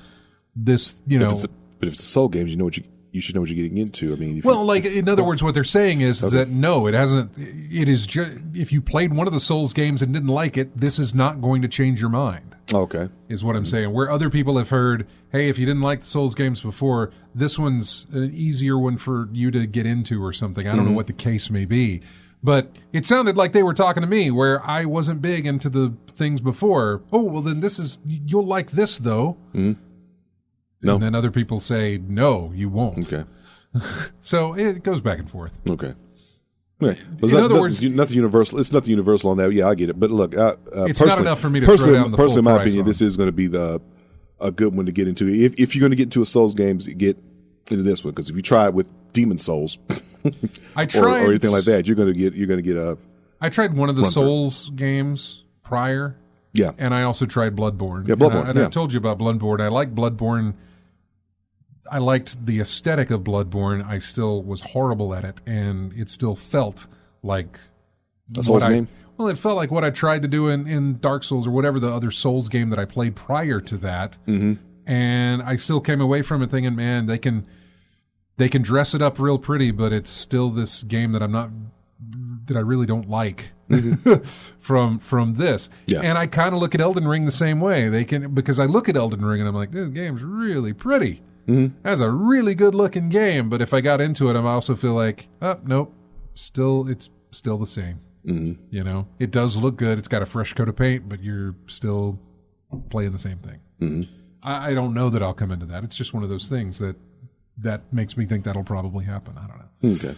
S1: this,
S2: But if it's a Soul game, you you should know what you're getting into. I mean,
S1: in other words, what they're saying is that no, it hasn't. It is just if you played one of the Souls games and didn't like it, this is not going to change your mind.
S2: Okay,
S1: is what I'm saying. Where other people have heard, hey, if you didn't like the Souls games before, this one's an easier one for you to get into or something. I don't know what the case may be. But it sounded like they were talking to me where I wasn't big into the things before. Oh, well, then you'll like this, though. Mm-hmm.
S2: No.
S1: And then other people say, no, you won't.
S2: Okay.
S1: So it goes back and forth.
S2: Okay. Okay.
S1: In other words,
S2: nothing universal. It's nothing universal on that. Yeah, I get it. But look,
S1: it's not enough for me to throw down the full price.
S2: Personally, in my opinion, this is going to be a good one to get into. If you're going to get into a Souls games, get into this one, because if you try it with Demon Souls,
S1: I tried,
S2: or anything like that, you're going to get a.
S1: I tried one of the Souls games prior.
S2: Yeah,
S1: and I also tried Bloodborne.
S2: Yeah, Bloodborne.
S1: And I told you about Bloodborne. I like Bloodborne. I liked the aesthetic of Bloodborne. I still was horrible at it, and it still felt like
S2: a Souls game.
S1: Well, it felt like what I tried to do in Dark Souls or whatever the other Souls game that I played prior to that. Mm-hmm. And I still came away from it thinking, man, they can dress it up real pretty, but it's still this game that I really don't like from this.
S2: Yeah.
S1: And I kind of look at Elden Ring the same way. Because I look at Elden Ring and I'm like, this game's really pretty. Mm-hmm. That's a really good looking game. But if I got into it, I also feel like, oh, nope, it's still the same. Mm-hmm. You know, it does look good. It's got a fresh coat of paint, but you're still playing the same thing. Mm-hmm. I don't know that I'll come into that. It's just one of those things that makes me think that'll probably happen. I don't know.
S2: Okay.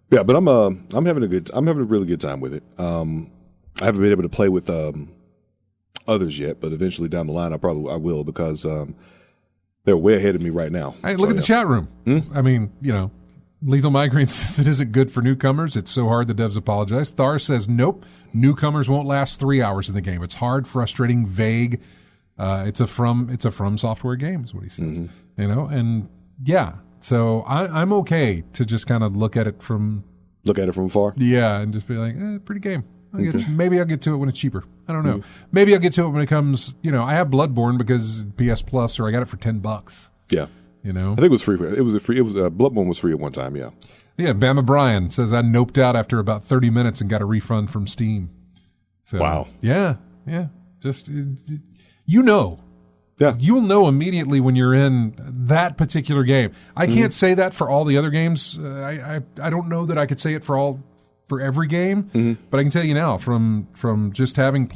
S2: Yeah, but I'm having a really good time with it. I haven't been able to play with others yet, but eventually down the line I will, because they're way ahead of me right now.
S1: Hey, look at the chat room. I mean, Lethal Migraine says it isn't good for newcomers. It's so hard the devs apologize. Thar says nope, newcomers won't last 3 hours in the game. It's hard, frustrating, vague. It's a From Software game is what he says. Mm-hmm. And yeah. So I'm okay to just kind of look at it from
S2: afar.
S1: Yeah, and just be like, pretty game. Maybe I'll get to it when it's cheaper. I don't know. Maybe I'll get to it when it comes. I have Bloodborne because PS Plus, or I got it for $10.
S2: Yeah, I think it was free. Bloodborne was free at one time. Yeah.
S1: Yeah. Bama Brian says I noped out after about 30 minutes and got a refund from Steam. So,
S2: wow.
S1: Yeah. Just
S2: Yeah.
S1: You'll know immediately when you're in that particular game. I can't say that for all the other games. I don't know that I could say it for every game, but I can tell you now from just having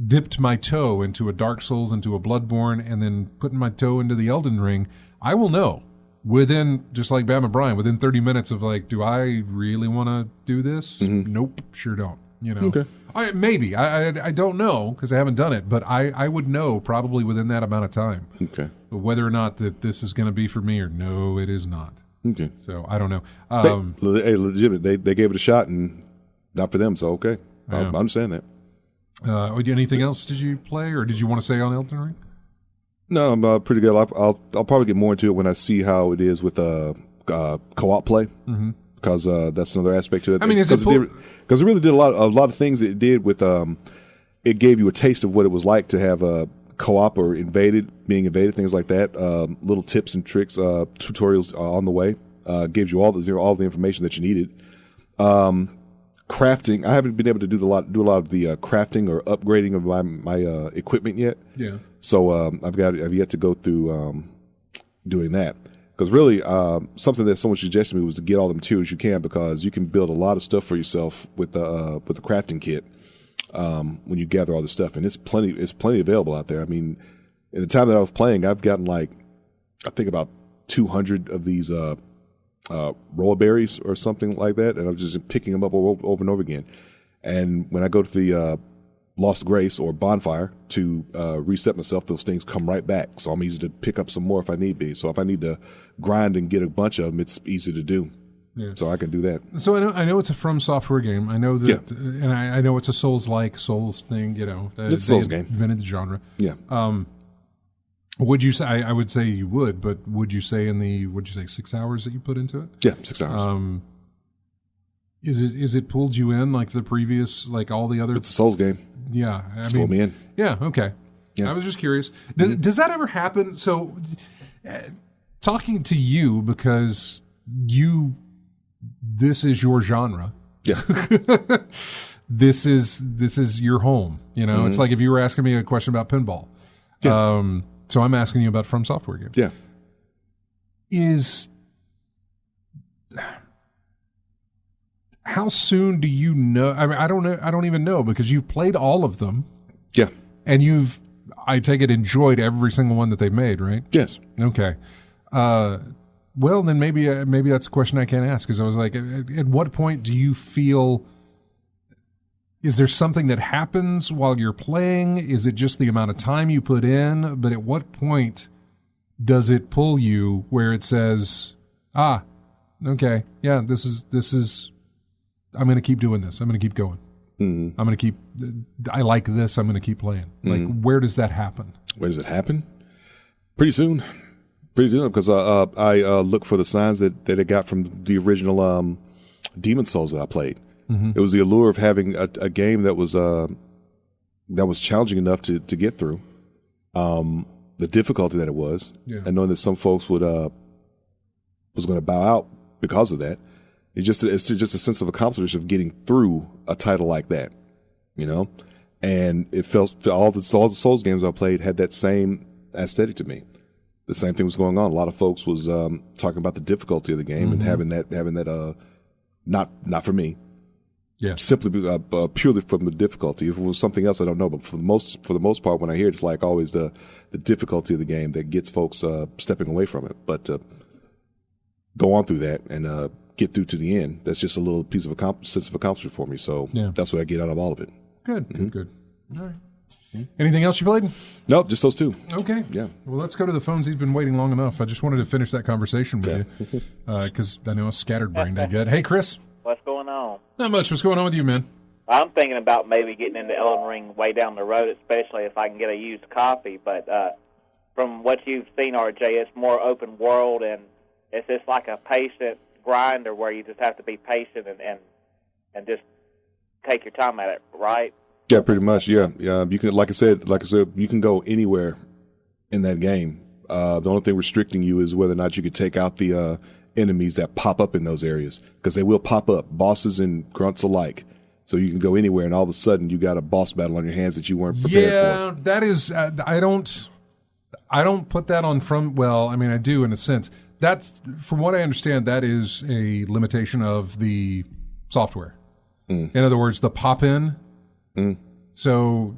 S1: dipped my toe into a Dark Souls, into a Bloodborne, and then putting my toe into the Elden Ring, I will know within, just like Bama Brian, within 30 minutes of like, do I really want to do this? Nope, sure don't.
S2: Okay.
S1: Maybe. I don't know because I haven't done it, but I would know probably within that amount of time.
S2: Okay.
S1: Whether or not that this is going to be for me or no, it is not.
S2: Okay.
S1: So I don't know.
S2: Hey, legitimate. They gave it a shot and not for them, so okay. I understand that.
S1: Anything else did you play or did you want to say on Elden Ring?
S2: No, I'm pretty good. I'll probably get more into it when I see how it is with co-op play. Mm-hmm. Because that's another aspect to it.
S1: I mean,
S2: because it really did a lot of things that it did with. It gave you a taste of what it was like to have a co-op or being invaded, things like that. Little tips and tricks, tutorials on the way. Gives you all the information that you needed. Crafting. I haven't been able to do a lot of the crafting or upgrading of my equipment yet.
S1: Yeah.
S2: So I've yet to go through doing that. Because really, something that someone suggested to me was to get all the materials you can, because you can build a lot of stuff for yourself with the crafting kit when you gather all the stuff, and it's plenty available out there. I mean, in the time that I was playing, I've gotten I think about 200 of these roller berries or something like that, and I'm just picking them up over and over again. And when I go to the Lost Grace or Bonfire to reset myself, those things come right back. So I'm easy to pick up some more if I need be. So if I need to grind and get a bunch of them, it's easy to do. Yeah. So I can do that.
S1: So I know it's a From Software game. I know that, and I know it's a Souls thing.
S2: It's a Souls game.
S1: Invented the genre.
S2: Yeah.
S1: Would you say? I would say you would, but would you say 6 hours that you put into it?
S2: Yeah, 6 hours.
S1: Is it pulled you in like the previous, like all the other?
S2: It's a Souls game.
S1: Yeah,
S2: pulled me in.
S1: Yeah, okay. Yeah. I was just curious. Does that ever happen? So, talking to you because this is your genre.
S2: Yeah.
S1: This is your home. It's like if you were asking me a question about pinball. Yeah. So I'm asking you about From Software games.
S2: Yeah.
S1: How soon do you know? I mean, I don't know. I don't even know because you've played all of them.
S2: Yeah.
S1: And I take it, enjoyed every single one that they made, right?
S2: Yes.
S1: Okay. Well, then maybe that's a question I can't ask because I was like, at what point do you feel? Is there something that happens while you're playing? Is it just the amount of time you put in? But at what point does it pull you where it says, okay, yeah, this is. I'm going to keep doing this. I'm going to keep going. Mm-hmm. I'm going to keep. I like this. I'm going to keep playing. Like, where does that happen?
S2: Where does it happen? Pretty soon, because I look for the signs that it got from the original Demon Souls that I played. Mm-hmm. It was the allure of having a game that was challenging enough to get through, the difficulty that it was, and knowing that some folks was going to bow out because of that. It's just a sense of accomplishment of getting through a title like that, and it felt all the Souls games I played had that same aesthetic to me. The same thing was going on. A lot of folks was talking about the difficulty of the game and having that not for me.
S1: Yeah.
S2: Simply purely from the difficulty. If it was something else, I don't know. But for the most part, when I hear it, it's like always the difficulty of the game that gets folks stepping away from it. But go on through that and get through to the end. That's just a little piece of sense of accomplishment for me. So that's what I get out of all of it.
S1: Good. Good. All right. Anything else you played?
S2: No, just those two.
S1: Okay.
S2: Yeah.
S1: Well, let's go to the phones. He's been waiting long enough. I just wanted to finish that conversation with you because I know a scattered-brained I get. Hey, Chris.
S4: What's going on?
S1: Not much. What's going on with you, man?
S4: I'm thinking about maybe getting into Elden Ring way down the road, especially if I can get a used copy. But from what you've seen, RJ, it's more open world, and it's just like a patient grinder where you just have to be patient and just take your time at it, right?
S2: Yeah, pretty much. Yeah. You can, like I said, you can go anywhere in that game. The only thing restricting you is whether or not you could take out the enemies that pop up in those areas, because they will pop up, bosses and grunts alike. So you can go anywhere, and all of a sudden you got a boss battle on your hands that you weren't prepared for.
S1: Yeah, that is. I don't put that on from. Well, I mean, I do in a sense. That's, from what I understand, that is a limitation of the software. In other words, the pop in. So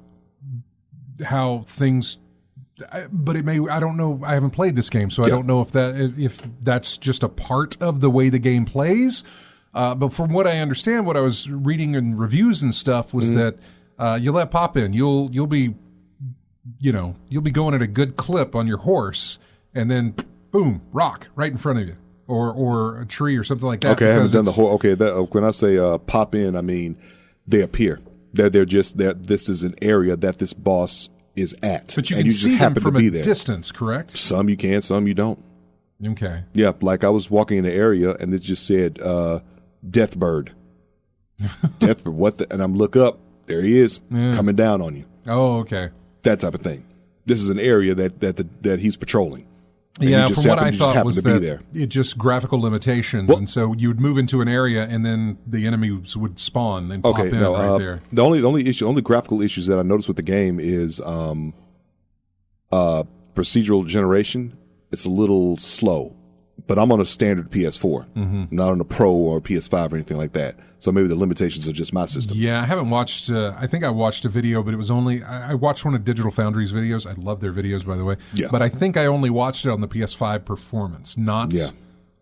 S1: how things, but it may. I don't know. I haven't played this game, so I don't know if that's just a part of the way the game plays. But from what I understand, what I was reading in reviews and stuff was that you let pop in, you'll be going at a good clip on your horse, and then boom, rock right in front of you, or a tree or something like that.
S2: Okay, I haven't done the whole. Okay, when I say pop in, I mean they appear. They're just that. This is an area that this boss is at,
S1: but you can see them from a distance, correct?
S2: Some you can, some you don't.
S1: Okay.
S2: Yeah, like I was walking in the area and it just said Deathbird. Deathbird, what the? And I'm look up, there he is, coming down on you.
S1: Oh, okay.
S2: That type of thing. This is an area that he's patrolling.
S1: Yeah, from what I thought was that it just graphical limitations, and so you would move into an area, and then the enemies would spawn and pop in right there.
S2: The only graphical issues that I noticed with the game is procedural generation. It's a little slow, but I'm on a standard PS4, not on a Pro or PS5 or anything like that. So maybe the limitations are just my system.
S1: Yeah, I haven't watched. I think I watched a video, but it was only I watched one of Digital Foundry's videos. I love their videos, by the way. Yeah. But I think I only watched it on the PS5 performance, not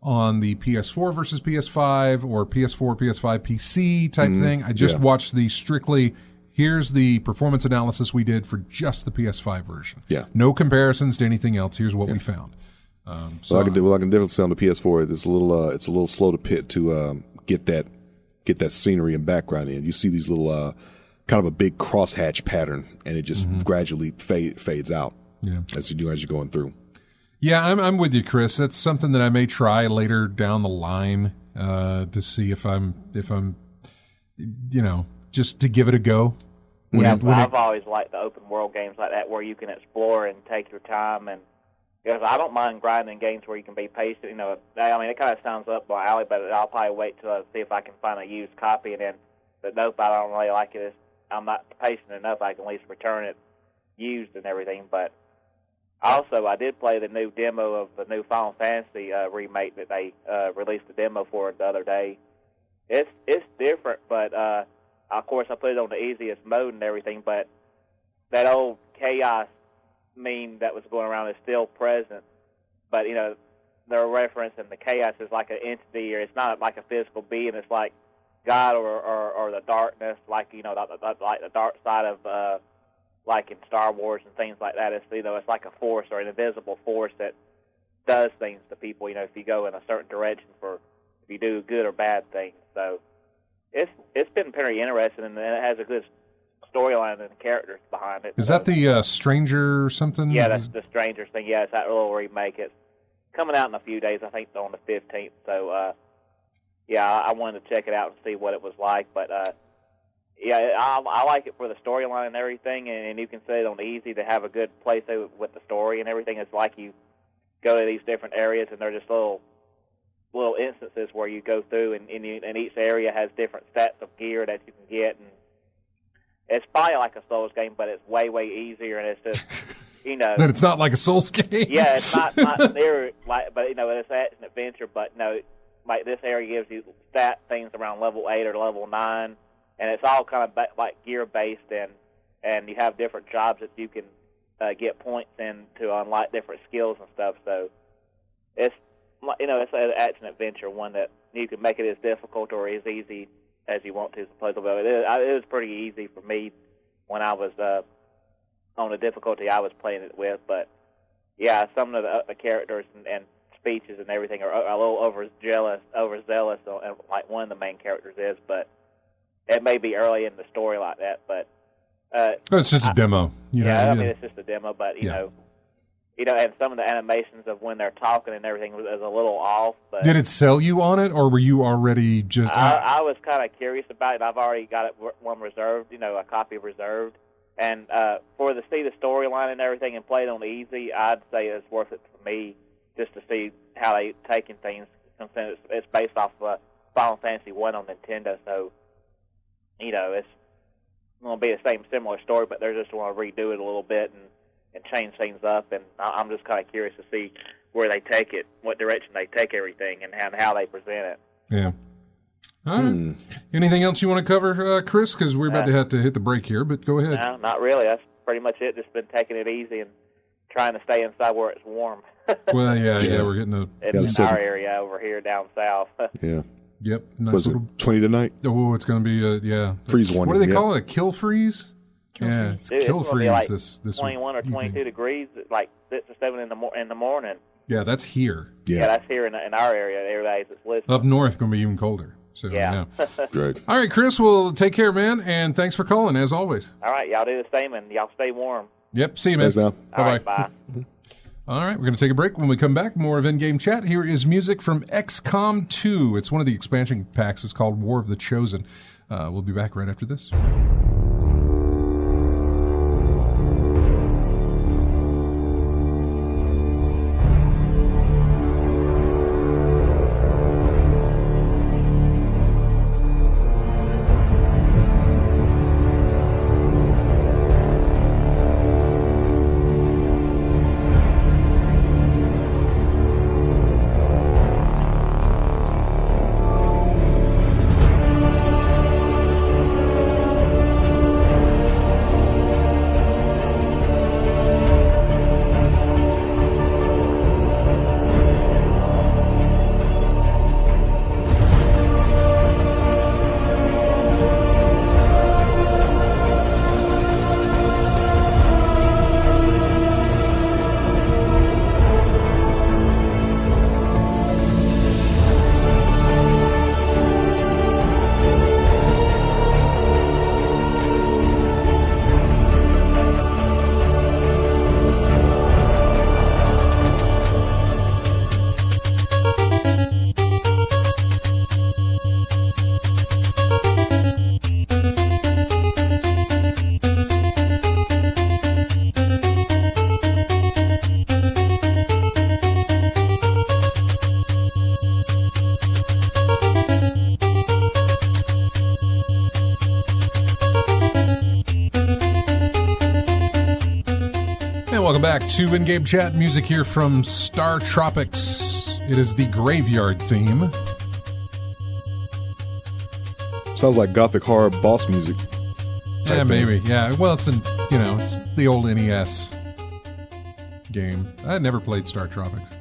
S1: on the PS4 versus PS5 or PS4 PS5 PC type thing. I just watched the strictly. Here's the performance analysis we did for just the PS5 version. Yeah. No comparisons to anything else. Here's what we found.
S2: So I can definitely say on the PS4, it's a little slow to get that scenery and background in. You see these little kind of a big crosshatch pattern, and it just gradually fades out as you're going through.
S1: Yeah, I'm with you, Chris. That's something that I may try later down the line to see if I'm just to give it a go.
S4: I've always liked the open world games like that where you can explore and take your time and Because I don't mind grinding games where you can be patient. You know, I mean, it kind of sounds up my alley, but I'll probably wait till I see if I can find a used copy, and then, but nope, I don't really like it. I'm not patient enough. I can at least return it used and everything. But also, I did play the new demo of the new Final Fantasy remake that they released the demo for the other day. It's different, but of course I put it on the easiest mode and everything. But that old chaos meme that was going around is still present, but you know they're referencing the chaos as like an entity, or it's not like a physical being. It's like God or the darkness, like you know like the dark side of like in Star Wars and things like that. It's it's like a force or an invisible force that does things to people. You know, if you go in a certain direction for if you do good or bad things. So it's been pretty interesting, and it has a good storyline and the characters behind it.
S1: Is that the Stranger something?
S4: Yeah, that's the Stranger thing. Yeah, it's that little remake. It's coming out in a few days. I think on the 15th. So, yeah, I wanted to check it out and see what it was like. But, yeah, I like it for the storyline and everything, and you can set it on easy to have a good playthrough with the story and everything. It's like you go to these different areas, and they're just little instances where you go through, and each area has different sets of gear that you can get, and it's probably like a Souls game, but it's way, way easier, and it's just, you know.
S1: But it's not like a Souls game?
S4: Yeah, it's not there, like, but, you know, it's action adventure, but, you know, like this area gives you stat things around level 8 or level 9, and it's all kind of like gear-based, and you have different jobs that you can get points in to unlock different skills and stuff, so it's, you know, it's an action adventure, one that you can make it as difficult or as easy as you want to supposedly. It was pretty easy for me when I was on the difficulty I was playing it with. But yeah, some of the characters and speeches and everything are a little overzealous, like one of the main characters is. But it may be early in the story like that. But
S1: it's just a demo. You know,
S4: I mean it's just a demo. But you know, and some of the animations of when they're talking and everything was a little off. But
S1: did it sell you on it, or were you already just...
S4: I was kind of curious about it. I've already got one reserved, a copy reserved. And for the storyline and everything and play it on easy, I'd say it's worth it for me just to see how they taking things. It's based off Final Fantasy 1 on Nintendo, so, it's going to be the same similar story, but they're just going to redo it a little bit and change things up, and I'm just kind of curious to see where they take it, what direction they take everything, and how they present it.
S1: Yeah. All right. Anything else you want to cover, Chris? Because we're about to have to hit the break here, but go ahead.
S4: No, not really. That's pretty much it. Just been taking it easy and trying to stay inside where it's warm.
S1: Well, yeah, we're getting
S4: in our area over here down south.
S2: Yeah.
S1: Yep. Nice
S2: Was
S1: little...
S2: it 20 tonight?
S1: Oh, it's going to be
S2: freeze warning.
S1: What do they call it? A kill freeze?
S3: Freeze.
S4: Dude,
S1: kill freeze
S4: like
S1: this
S4: 21 or 22 degrees, like 6 or 7 in the morning.
S1: Yeah, that's here.
S4: Yeah, that's here in our area. Everybody's listening.
S1: Up north, going to be even colder. So yeah.
S2: Great.
S1: All right, Chris. Well, take care, man, and thanks for calling as always.
S4: All right, y'all do the same, and y'all stay warm.
S1: Yep. See you, man.
S2: Thanks, now.
S1: Bye-bye.
S4: All right, bye.
S1: All right, we're going to take a break. When we come back, more of In-Game Chat. Here is music from XCOM 2. It's one of the expansion packs. It's called War of the Chosen. We'll be back right after this. welcome back to In-Game Chat. Music here from Star Tropics. It is the Graveyard theme.
S2: Sounds like gothic horror boss music.
S1: Yeah, maybe. Yeah. Well, it's it's the old NES game. I had never played Star Tropics.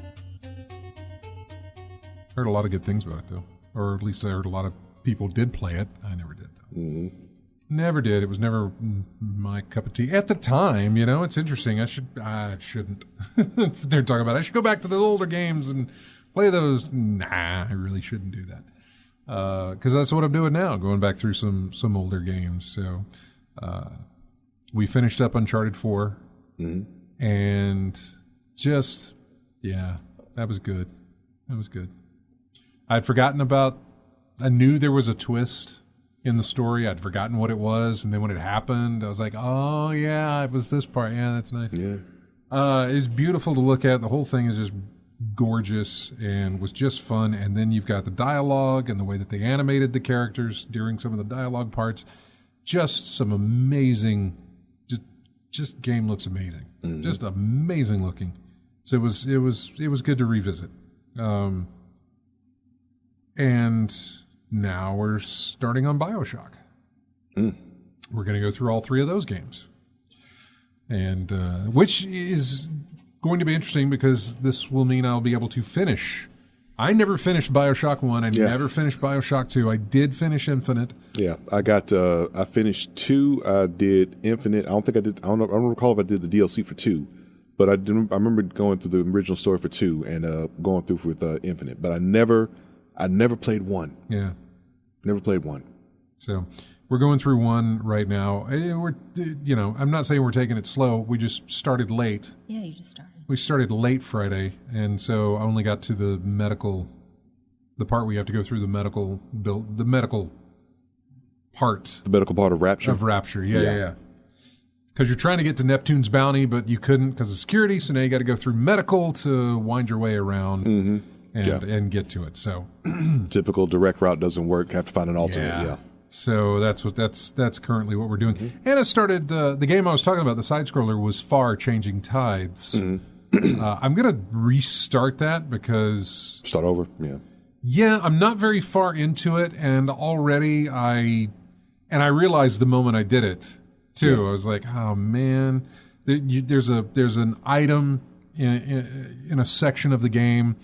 S1: Heard a lot of good things about it, though. Or at least I heard a lot of people did play it. I never did, though.
S2: Mm-hmm.
S1: Never did. It was never my cup of tea. At the time, it's interesting. I shouldn't. They're talking about, I should go back to the older games and play those. Nah, I really shouldn't do that. Because that's what I'm doing now, going back through some older games. So we finished up Uncharted 4. Mm-hmm. And just, that was good. That was good. I'd forgotten I knew there was a twist in the story. I'd forgotten what it was, and then when it happened, I was like, oh, yeah, it was this part. Yeah, that's nice. Yeah. It's beautiful to look at. The whole thing is just gorgeous and was just fun. And then you've got the dialogue and the way that they animated the characters during some of the dialogue parts. Just some amazing, just game looks amazing. Mm-hmm. Just amazing looking. So it was good to revisit. And now we're starting on Bioshock. We're going to go through all 3 of those games. And which is going to be interesting because this will mean I'll be able to finish. I never finished Bioshock 1. I never finished Bioshock 2. I did finish Infinite.
S2: Yeah, I finished 2. I did Infinite. I don't recall if I did the DLC for 2. But I remember going through the original story for 2 and going through with Infinite. But I never played 1. Yeah. Never played 1.
S1: So we're going through 1 right now. I'm not saying we're taking it slow. We just started late.
S3: Yeah, you just started.
S1: We started late Friday, and so I only got to the part where you have to go through the medical part.
S2: The medical part of Rapture?
S1: Of Rapture, yeah. Because you're trying to get to Neptune's bounty, but you couldn't because of security, so now you got to go through medical to wind your way around. Mm-hmm. And get to it. So
S2: typical direct route doesn't work. Have to find an alternate. Yeah.
S1: So that's currently what we're doing. Mm-hmm. And it started. The game I was talking about, the side scroller, was Far Changing Tides. Mm-hmm. I'm gonna restart that because
S2: start over. Yeah.
S1: Yeah, I'm not very far into it, and already I realized the moment I did it too. Yeah. I was like, oh man, there's an item in a section of the game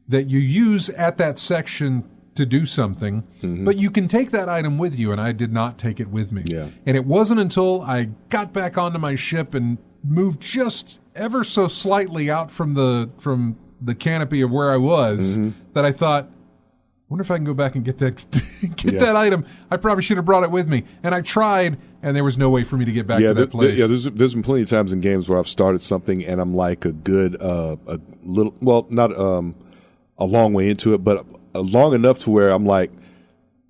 S1: that you use at that section to do something, mm-hmm. but you can take that item with you, and I did not take it with me. Yeah. And it wasn't until I got back onto my ship and moved just ever so slightly out from the canopy of where I was mm-hmm. that I thought, I wonder if I can go back and get that that item. I probably should have brought it with me. And I tried, and there was no way for me to get back to that place.
S2: There's been plenty of times in games where I've started something, and I'm like a long way into it, but long enough to where I'm like,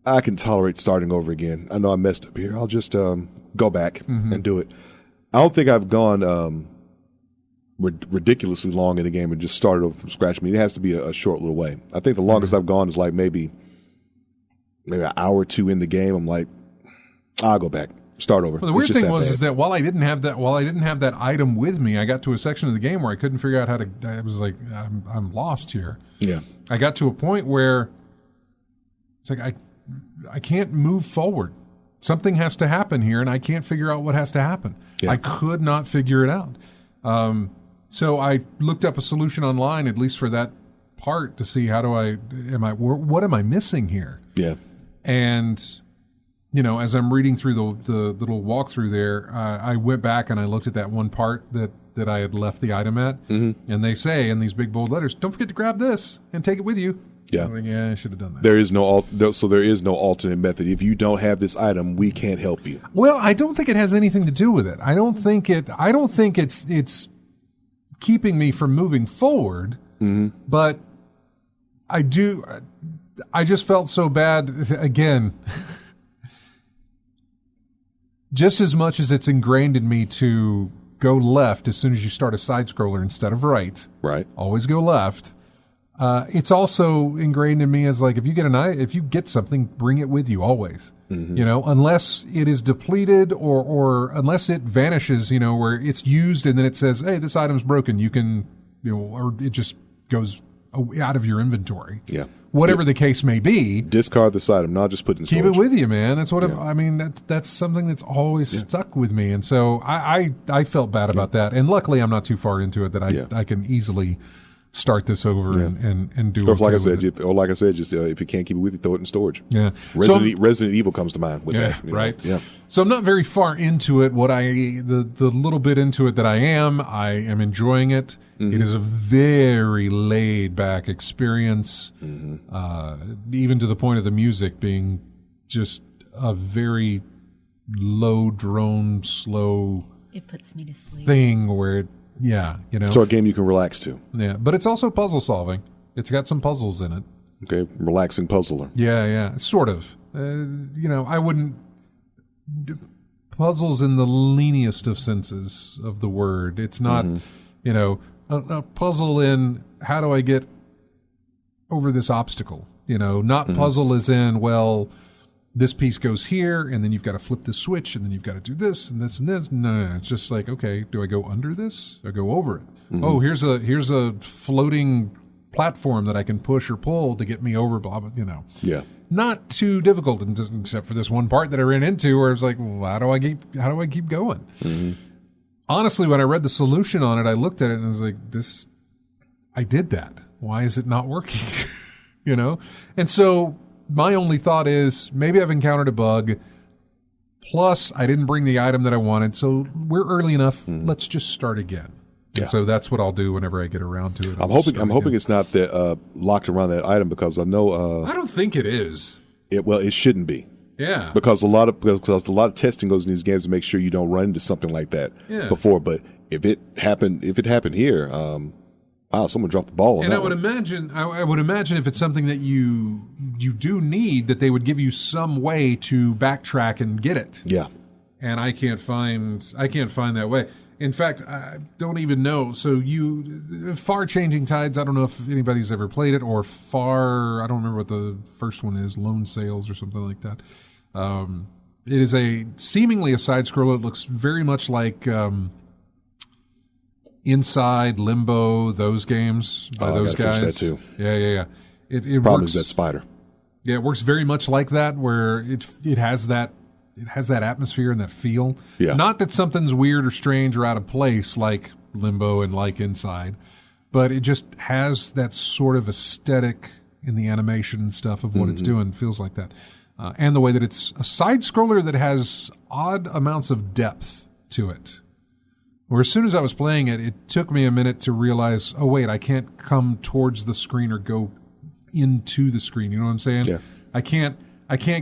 S2: I can tolerate starting over again. I know I messed up here. I'll just go back mm-hmm. and do it. I don't think I've gone ridiculously long in the game and just started over from scratch. I mean, it has to be a short little way. I think the longest mm-hmm. I've gone is like maybe an hour or 2 in the game. I'm like, I'll go back. Start over.
S1: Well, the weird thing is that while I didn't have that item with me, I got to a section of the game where I couldn't figure out how to. I was like, I'm lost here. Yeah. I got to a point where it's like I can't move forward. Something has to happen here, and I can't figure out what has to happen. Yeah. I could not figure it out. So I looked up a solution online, at least for that part, to see what am I missing here? Yeah. And as I'm reading through the little walkthrough there, I went back and I looked at that one part that I had left the item at, mm-hmm. and they say in these big bold letters, "Don't forget to grab this and take it with you." Yeah, I should have done that.
S2: There is no alternate method. If you don't have this item, we can't help you.
S1: Well, I don't think it has anything to do with it. I don't think it's keeping me from moving forward. Mm-hmm. But I just felt so bad again. Just as much as it's ingrained in me to go left as soon as you start a side scroller instead of right. Right. Always go left. It's also ingrained in me as like, if you get something, bring it with you always. You know, unless it is depleted or unless it vanishes, you know, where it's used and then it says, hey, this item's broken. You can, you know, or it just goes out of your inventory.
S2: Yeah.
S1: Whatever the case may be.
S2: Discard this item, not just put it in storage.
S1: Keep it with you, man. That's what I mean. That's something that's always stuck with me. And so I felt bad about that. And luckily I'm not too far into it that I can easily start this over and do it.
S2: Like I said, just if you can't keep it with you, throw it in storage.
S1: Yeah.
S2: Resident Evil comes to mind with that.
S1: Right.
S2: Yeah.
S1: So I'm not very far into it. The little bit into it that I am enjoying it. It is a very laid back experience, even to the point of the music being just a very low drone, slow.
S3: It puts me to sleep.
S1: Thing where it. Yeah, you know.
S2: So a game you can relax to.
S1: Yeah, but it's also puzzle solving. It's got some puzzles in it.
S2: Okay, relaxing puzzler.
S1: Yeah, sort of. You know, I wouldn't... Puzzles in the leaniest of senses of the word. It's not, you know, a puzzle in how do I get over this obstacle? You know, not puzzle as in, well, this piece goes here, and then you've got to flip this switch, and then you've got to do this and this and this. No. It's just like, okay, do I go under this or go over it? Oh, here's a floating platform that I can push or pull to get me over. Blah blah. You know. Yeah. Not too difficult, except for this one part that I ran into where it's like, well, how do I keep going? Honestly, when I read the solution on it, I looked at it and I was like, I did that. Why is it not working? You know, and so. My only thought is maybe I've encountered a bug. Plus, I didn't bring the item that I wanted, so we're early enough. Let's just start again. Yeah. And so that's what I'll do whenever I get around to it. I'm hoping it's not that locked around that item because I know. I don't think it is.
S2: It shouldn't be.
S1: Yeah.
S2: Because a lot of testing goes in these games to make sure you don't run into something like that before. But if it happened here. Wow, someone dropped the ball on that.
S1: And I would imagine if it's something that you do need, that they would give you some way to backtrack and get it. Yeah. And I can't find that way. In fact, I don't even know. So Far Changing Tides, I don't know if anybody's ever played it, or I don't remember what the first one is, Lone Sails or something like that. It is seemingly a side scroller. It looks very much like Inside, Limbo, those games by those guys. That too. Yeah. It
S2: Problem
S1: works,
S2: is that spider.
S1: Yeah, it works very much like that, where it has that atmosphere and that feel. Yeah. Not that something's weird or strange or out of place like Limbo and like Inside, but it just has that sort of aesthetic in the animation and stuff of what it's doing. It feels like that, and the way that it's a side scroller that has odd amounts of depth to it. Where as soon as I was playing it, it took me a minute to realize, oh, wait, I can't come towards the screen or go into the screen. You know what I'm saying? Yeah. I can't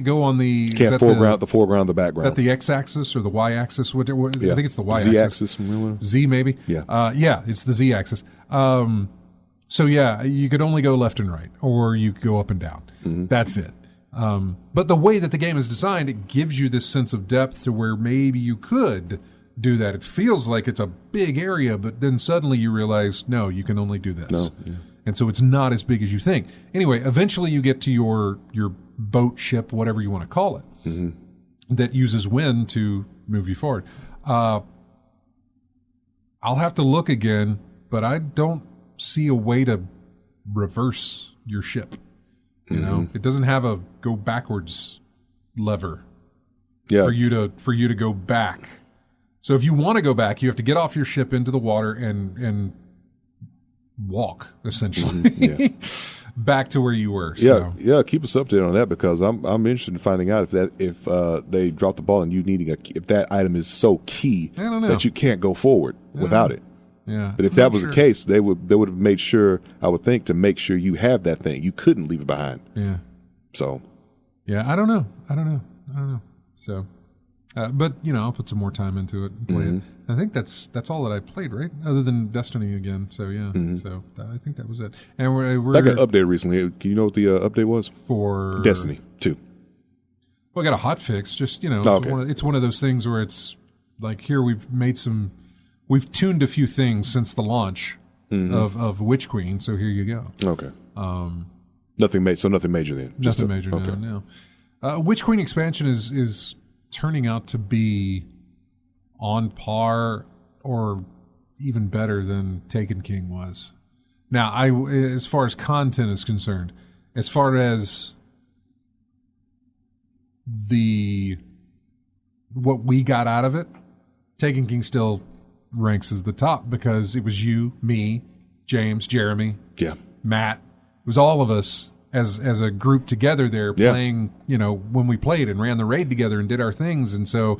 S1: go on the...
S2: the foreground, the background.
S1: Is that the X-axis or the Y-axis? I think it's the Y-axis.
S2: Z-axis.
S1: Z, maybe? Yeah. It's the Z-axis. So, yeah, you could only go left and right, or you could go up and down. That's it. But the way that the game is designed, it gives you this sense of depth to where maybe you could... do that. It feels like it's a big area, but then suddenly you realize, no, you can only do this. No. Yeah. And so it's not as big as you think. Anyway, eventually you get to your boat, ship, whatever you want to call it, that uses wind to move you forward. I'll have to look again, but I don't see a way to reverse your ship. You know, it doesn't have a go backwards lever for you to go back. So if you want to go back, you have to get off your ship into the water and walk, essentially, back to where you were.
S2: Yeah, so. Keep us updated on that because I'm interested in finding out if they drop the ball and you needing if that item is so key that you can't go forward without it.
S1: Yeah,
S2: but if that was the case, they would have made sure, I would think, to make sure you have that thing. You couldn't leave it behind.
S1: Yeah.
S2: So.
S1: Yeah, I don't know. So. But I'll put some more time into it and play it. I think that's all that I played, right? Other than Destiny again. So so I think that was it. And we're
S2: that got updated recently. Do you know what the update was
S1: for
S2: Destiny 2?
S1: Well, I got a hot fix. Just it's one of those things where it's like here we've tuned a few things since the launch of Witch Queen. So here you go.
S2: Okay. Nothing major. So nothing major then.
S1: Nothing major. No. Witch Queen expansion is turning out to be on par or even better than Taken King was. Now, as far as content is concerned, as far as what we got out of it, Taken King still ranks as the top because it was you, me, James, Jeremy, Matt. It was all of us as a group together there playing, when we played and ran the raid together and did our things. And so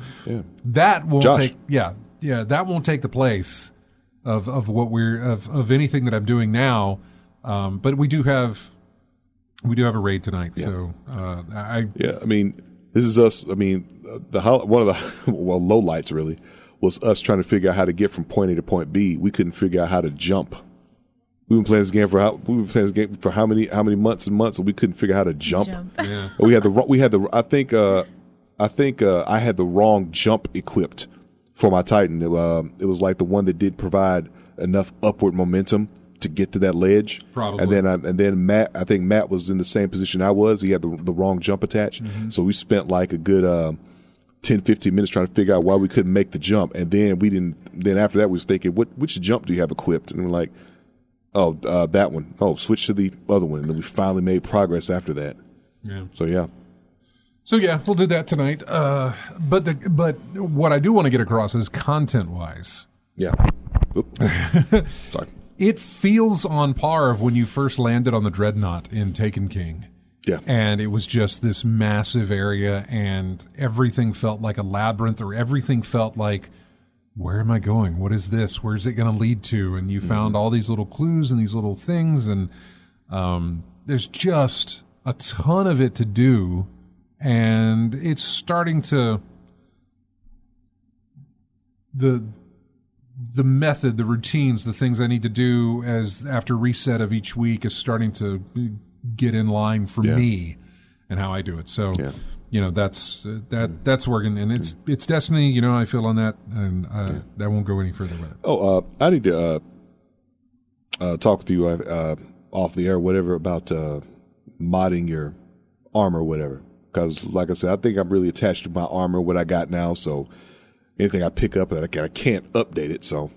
S1: that won't that won't take the place of what of anything that I'm doing now. But we do have a raid tonight. Yeah. So I mean, this is us. I mean, one of the lowlights really was us trying to figure out how to get from point A to point B. We couldn't figure out how to jump. We've been playing this game for how many months and months, and we couldn't figure out how to jump. Yeah. I think I had the wrong jump equipped for my Titan. It was like the one that did provide enough upward momentum to get to that ledge. Probably.
S2: And then Matt, I think Matt was in the same position I was. He had the wrong jump attached. Mm-hmm. So we spent like a good 10, 15 minutes trying to figure out why we couldn't make the jump. And then then after that we was thinking, which jump do you have equipped? And we're like, that one. Oh, switch to the other one. And then we finally made progress after that.
S1: Yeah.
S2: So yeah,
S1: we'll do that tonight. But what I do want to get across is content-wise.
S2: Yeah. Sorry.
S1: It feels on par of when you first landed on the Dreadnought in Taken King.
S2: Yeah.
S1: And it was just this massive area, and everything felt like a labyrinth, or everything felt like, where am I going? What is this? Where's it going to lead to? And you found all these little clues and these little things, and there's just a ton of it to do, and it's starting to the method, the routines, the things I need to do as after reset of each week is starting to get in line for me and how I do it. So, that's working, and it's Destiny. I feel on that, and I won't go any further with it.
S2: I need to talk with you off the air, whatever, about modding your armor, or whatever. Because, like I said, I think I'm really attached to my armor, what I got now. So anything I pick up, I can't update it. So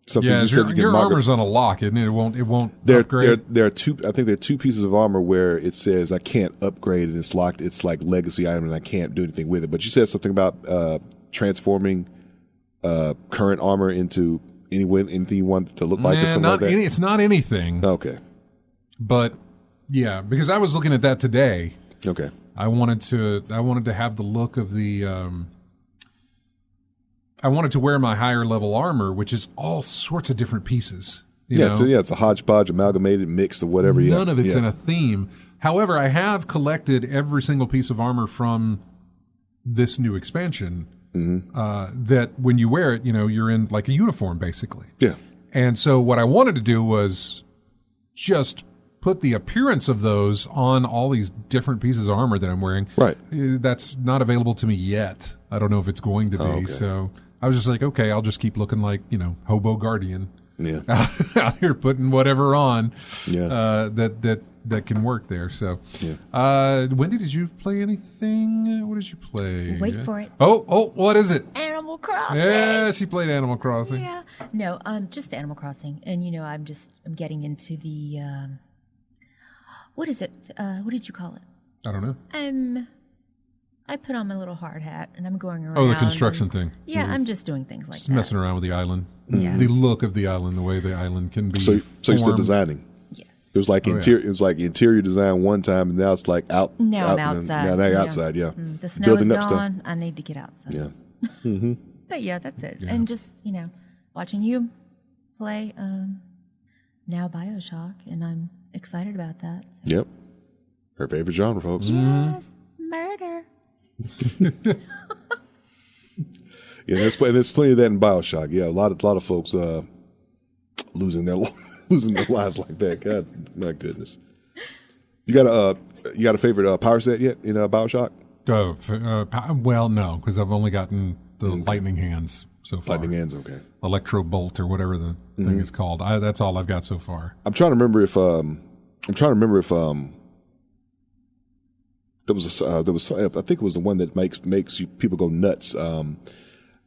S2: something
S1: your armor's on a lock, isn't it? It won't upgrade.
S2: There are two. I think there are two pieces of armor where it says I can't upgrade and it's locked. It's like legacy item and I can't do anything with it. But you said something about transforming current armor into anything you want it to look like, or something like that.
S1: It's not anything.
S2: Okay.
S1: But yeah, because I was looking at that today.
S2: Okay.
S1: I wanted to have the look of the. I wanted to wear my higher level armor, which is all sorts of different pieces.
S2: It's a hodgepodge, amalgamated, mix of whatever.
S1: None of it's in a theme. However, I have collected every single piece of armor from this new expansion. Mm-hmm. That when you wear it, you're in like a uniform, basically.
S2: Yeah.
S1: And so what I wanted to do was just put the appearance of those on all these different pieces of armor that I'm wearing.
S2: Right.
S1: That's not available to me yet. I don't know if it's going to be.
S2: Okay.
S1: So I was just like, okay, I'll just keep looking like, Hobo Guardian.
S2: Yeah.
S1: Out here putting whatever on.
S2: Yeah.
S1: That can work there. So, Wendy, did you play anything? What did you play?
S3: Wait for it.
S1: Oh, what is it?
S3: Animal Crossing.
S1: Yeah, she played Animal Crossing.
S3: Yeah. No, just Animal Crossing. And, I'm getting into the, what is it? What did you call it?
S1: I don't know.
S3: I put on my little hard hat and I'm going around.
S1: Oh, the construction thing.
S3: Yeah, I'm just doing things like
S1: just
S3: that.
S1: Messing around with the island.
S3: Yeah.
S1: The look of the island, the way the island can be.
S2: So you're still designing?
S3: Yes.
S2: It was like interior. It was like interior design one time, and now it's like out.
S3: Now I'm outside.
S2: Now you're outside. Yeah.
S3: The snow is gone. I need to get outside.
S2: Yeah. Mm-hmm.
S3: But yeah, that's it.
S1: Yeah.
S3: And just watching you play now Bioshock, and I'm excited about that. So.
S2: Yep. Her favorite genre, folks.
S3: Yes, murder.
S2: Yeah, there's plenty of that in Bioshock. Yeah, a lot of folks losing their lives like that. God, my goodness. You got a favorite power set yet in Bioshock?
S1: Well, no, because I've only gotten the lightning hands so far.
S2: Lightning hands, okay.
S1: Electro bolt or whatever the thing is called. That's all I've got so far.
S2: I'm trying to remember if I'm trying to remember if there was I think it was the one that makes people go nuts.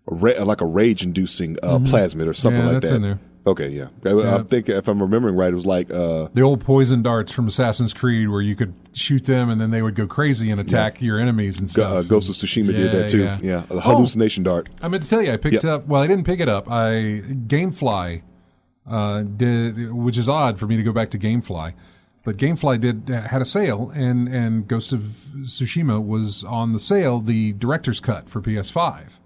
S2: Like a rage-inducing plasmid or something like
S1: that's
S2: that.
S1: In there.
S2: Okay, yeah. I think if I'm remembering right, it was like
S1: the old poison darts from Assassin's Creed, where you could shoot them and then they would go crazy and attack your enemies and stuff.
S2: Ghost of Tsushima did that too. Yeah, the hallucination dart.
S1: I meant to tell you, I picked up. Well, I didn't pick it up. GameFly did, which is odd for me to go back to GameFly, but GameFly had a sale, and Ghost of Tsushima was on the sale. The director's cut for PS5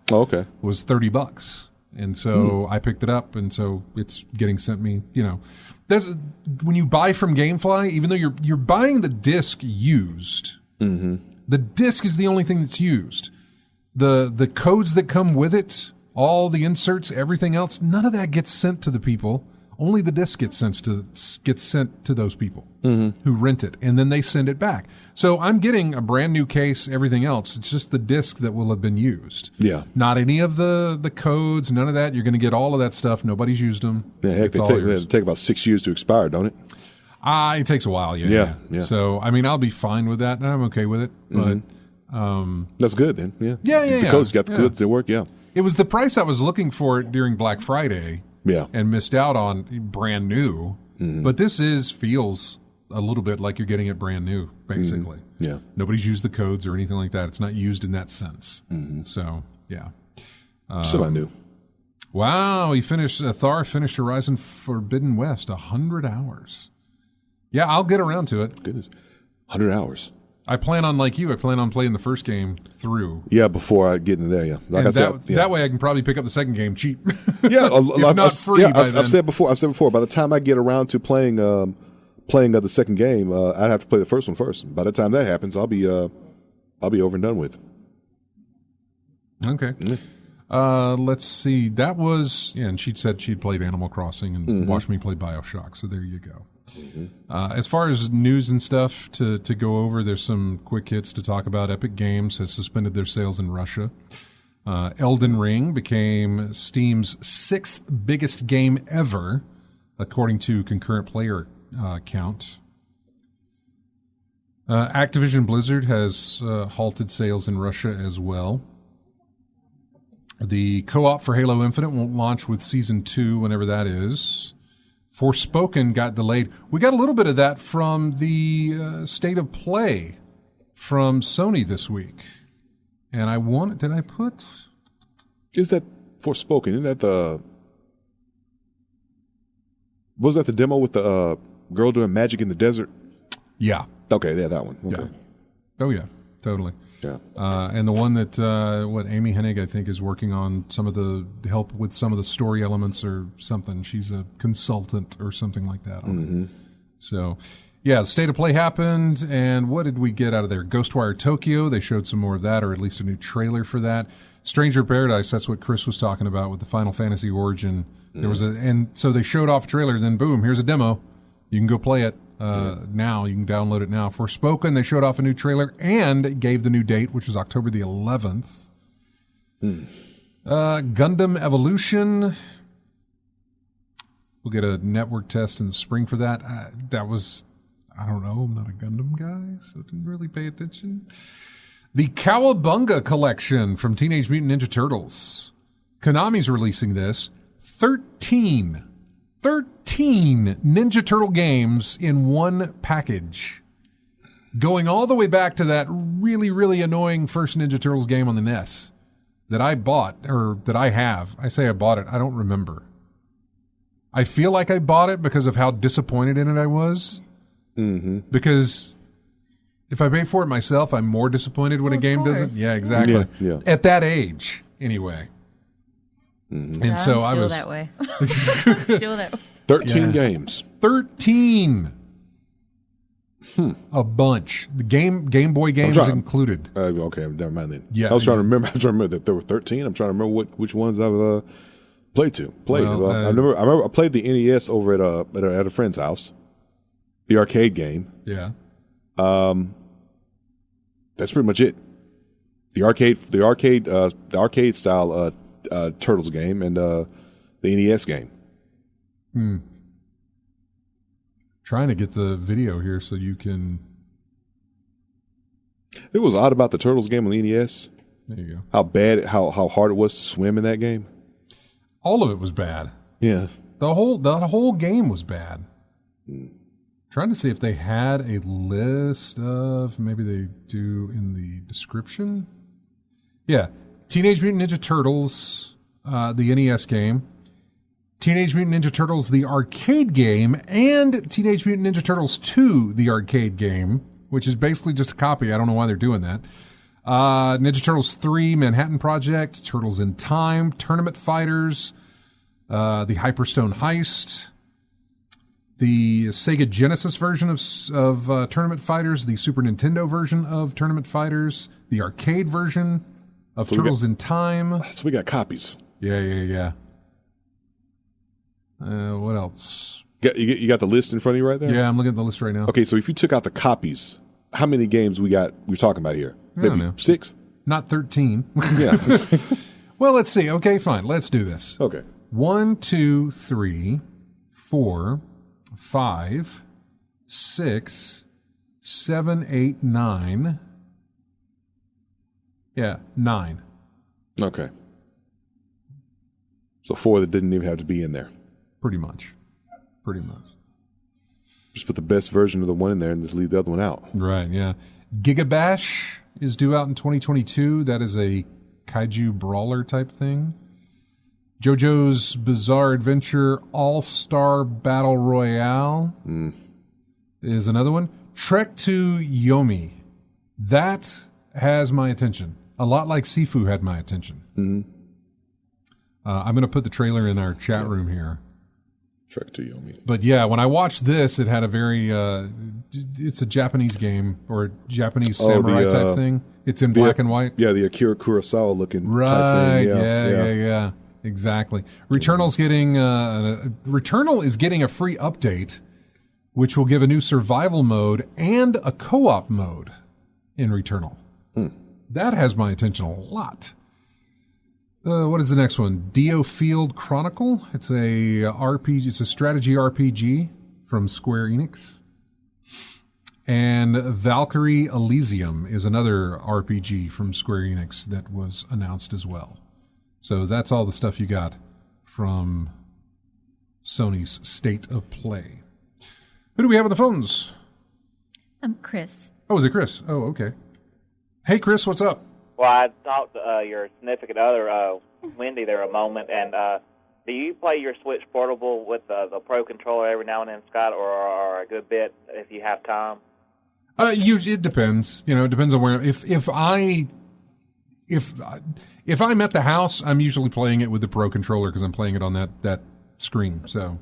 S1: was $30. And so I picked it up, and so it's getting sent me. When you buy from GameFly, even though you're buying the disc used, the disc is the only thing that's used. The codes that come with it, all the inserts, everything else, none of that gets sent to the people. Only the disc gets sent to those people who rent it, and then they send it back. So I'm getting a brand new case, everything else. It's just the disc that will have been used.
S2: Yeah.
S1: Not any of the codes, none of that. You're going to get all of that stuff. Nobody's used them.
S2: Yeah, heck, they take about 6 years to expire, don't it?
S1: It takes a while, yeah. So, I mean, I'll be fine with that, and I'm okay with it. But
S2: that's good then. Yeah.
S1: The
S2: codes, got the goods, they work. Yeah.
S1: It was the price I was looking for during Black Friday.
S2: Yeah.
S1: And missed out on brand new. But this feels a little bit like you're getting it brand new, basically.
S2: Yeah.
S1: Nobody's used the codes or anything like that. It's not used in that sense. So, yeah.
S2: Semi-new.
S1: Wow. Thar finished Horizon Forbidden West, 100 hours. Yeah, I'll get around to it.
S2: Goodness. 100 hours.
S1: I plan on playing the first game through.
S2: Yeah, before I get in there, yeah.
S1: Like that way I can probably pick up the second game cheap.
S2: Yeah,
S1: if not free by then.
S2: I've said before, by the time I get around to playing the second game, I have to play the first one first. By the time that happens, I'll be over and done with.
S1: Okay. Let's see. That was, and she said she'd played Animal Crossing and watched me play Bioshock, so there you go. As far as news and stuff to go over, there's some quick hits to talk about. Epic Games has suspended their sales in Russia. Elden Ring became Steam's 6th biggest game ever, according to concurrent player count. Activision Blizzard has halted sales in Russia as well. The co-op for Halo Infinite won't launch with Season 2, whenever that is. Forspoken got delayed. We got a little bit of that from the State of Play from Sony this week. And
S2: Is that Forspoken? Isn't that was that the demo with the girl doing magic in the desert?
S1: Yeah.
S2: Okay, yeah, that one. Okay.
S1: Yeah. Oh, yeah, totally.
S2: Yeah.
S1: And the one that, Amy Hennig, I think, is working on some of the help with some of the story elements or something. She's a consultant or something like that on it. So, yeah, the State of Play happened, and what did we get out of there? Ghostwire Tokyo, they showed some more of that, or at least a new trailer for that. Stranger Paradise, that's what Chris was talking about with the Final Fantasy Origin. There was and so they showed off a trailer, then boom, here's a demo. You can go play it. Now you can download it now. Forspoken, they showed off a new trailer and gave the new date, which was October the 11th. Gundam Evolution, we'll get a network test in the spring for that. That was, I don't know, I'm not a Gundam guy, so I didn't really pay attention. The Cowabunga collection from Teenage Mutant Ninja Turtles. Konami's releasing this. 13 Ninja Turtle games in one package. Going all the way back to that really, really annoying first Ninja Turtles game on the NES that I bought, or that I have. I say I bought it. I don't remember. I feel like I bought it because of how disappointed in it I was. Because if I pay for it myself, I'm more disappointed when a game doesn't. Yeah, exactly.
S2: Yeah.
S1: At that age, anyway. And so I was
S3: that way. Still that way.
S2: 13 games.
S1: 13. A bunch. The Game Boy games included.
S2: Okay, never mind then.
S1: Yeah,
S2: I was trying to remember that there were 13. I'm trying to remember which ones I've played. Well, I remember I played the NES over at a friend's house. The arcade game.
S1: Yeah.
S2: That's pretty much it. The arcade style Turtles game and the NES game.
S1: Trying to get the video here so you can.
S2: It was odd about the Turtles game on the NES.
S1: There you go.
S2: How hard it was to swim in that game.
S1: All of it was bad.
S2: Yeah.
S1: The whole game was bad. Trying to see if they had a list of, maybe they do in the description. Yeah, Teenage Mutant Ninja Turtles, the NES game, Teenage Mutant Ninja Turtles, the arcade game, and Teenage Mutant Ninja Turtles 2, the arcade game, which is basically just a copy. I don't know why they're doing that. Ninja Turtles 3, Manhattan Project, Turtles in Time, Tournament Fighters, the Hyperstone Heist, the Sega Genesis version of Tournament Fighters, the Super Nintendo version of Tournament Fighters, the arcade version of Turtles in Time.
S2: So we got copies.
S1: Yeah. What else?
S2: You got the list in front of you right there?
S1: Yeah, I'm looking at the list right now.
S2: Okay, so if you took out the copies, how many games we're talking about here?
S1: I don't
S2: Maybe
S1: know.
S2: 6?
S1: Not 13.
S2: Yeah.
S1: Well, let's see. Okay, fine. Let's do this.
S2: Okay.
S1: 1, 2, 3, 4, 5, 6, 7, 8, 9. Yeah, 9.
S2: Okay. So 4 that didn't even have to be in there.
S1: Pretty much.
S2: Just put the best version of the one in there and just leave the other one out.
S1: Right, yeah. Gigabash is due out in 2022. That is a kaiju brawler type thing. JoJo's Bizarre Adventure All-Star Battle Royale is another one. Trek to Yomi. That has my attention. A lot like Sifu had my attention.
S2: Mm-hmm.
S1: I'm going to put the trailer in our chat room here.
S2: Trek to Yomi.
S1: But yeah, when I watched this, it had a very, it's a Japanese game or Japanese samurai type thing. It's in black and white.
S2: Yeah, the Akira Kurosawa looking
S1: Right,
S2: type thing.
S1: Yeah. Exactly. Returnal is getting a free update, which will give a new survival mode and a co-op mode in Returnal. That has my attention a lot. What is the next one? Dio Field Chronicle. It's a RPG. It's a strategy RPG from Square Enix. And Valkyrie Elysium is another RPG from Square Enix that was announced as well. So that's all the stuff you got from Sony's State of Play. Who do we have on the phones?
S3: Chris.
S1: Oh, is it Chris? Oh, okay. Hey, Chris, what's up?
S4: Well, I talked to your significant other, Wendy, there a moment, and do you play your Switch Portable with the Pro Controller every now and then, Scott, or a good bit if you have time?
S1: It depends. It depends on where. If I'm at the house, I'm usually playing it with the Pro Controller because I'm playing it on that screen. So.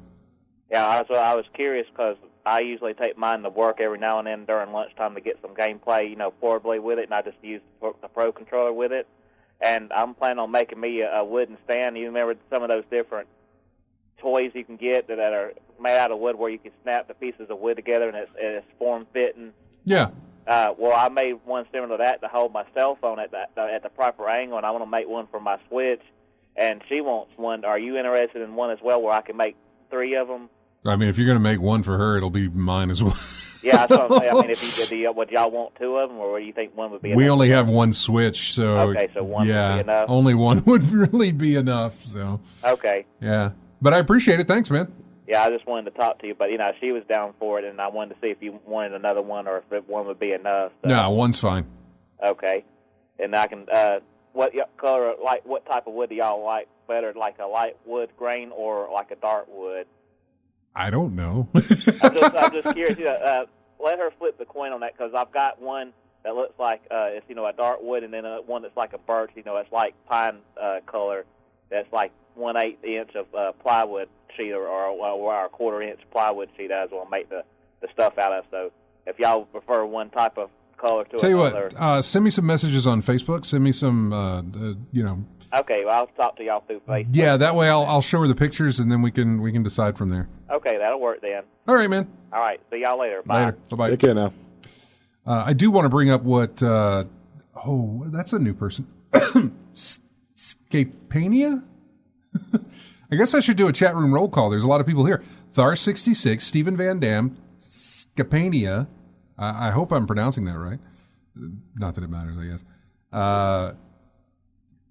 S1: Yeah,
S4: I was curious because I usually take mine to work every now and then during lunchtime to get some gameplay, portably with it, and I just use the Pro Controller with it. And I'm planning on making me a wooden stand. You remember some of those different toys you can get that are made out of wood where you can snap the pieces of wood together and it's form-fitting?
S1: Yeah.
S4: Well, I made one similar to that to hold my cell phone at the proper angle, and I want to make one for my Switch. And she wants one. Are you interested in one as well where I can make 3 of them?
S1: I mean, if you're going to make one for her, it'll be mine as well.
S4: Yeah, that's what I'm saying. I mean, if you did, would y'all want 2 of them, or do you think one would be enough?
S1: We only have one Switch, so
S4: okay, so one would be enough.
S1: Only one would really be enough. So
S4: okay,
S1: yeah, but I appreciate it. Thanks, man.
S4: Yeah, I just wanted to talk to you, but she was down for it, and I wanted to see if you wanted another one or if one would be enough. So.
S1: No, one's fine.
S4: Okay, and I can. What color? What type of wood do y'all like better? Like a light wood grain or like a dark wood?
S1: I don't know.
S4: I'm just curious. Let her flip the coin on that because I've got one that looks like it's a dark wood, and then one that's like a birch. It's like pine color. That's like 1/8 inch of plywood sheet or a 1/4 inch plywood sheet. That's what I'll make the stuff out of. So if y'all prefer one type of color to
S1: Tell
S4: another,
S1: you what, send me some messages on Facebook. Send me some,
S4: Okay, well, I'll talk to y'all through Facebook.
S1: Yeah, that way I'll show her the pictures, and then we can decide from there.
S4: Okay, that'll work then.
S1: All right, man.
S4: All right, see y'all later. Bye.
S1: Later. Bye-bye.
S2: Take care now.
S1: I do want to bring up what... that's a new person. Scapania? I guess I should do a chat room roll call. There's a lot of people here. Thar66, Stephen Van Dam, Scapania. I hope I'm pronouncing that right. Not that it matters, I guess.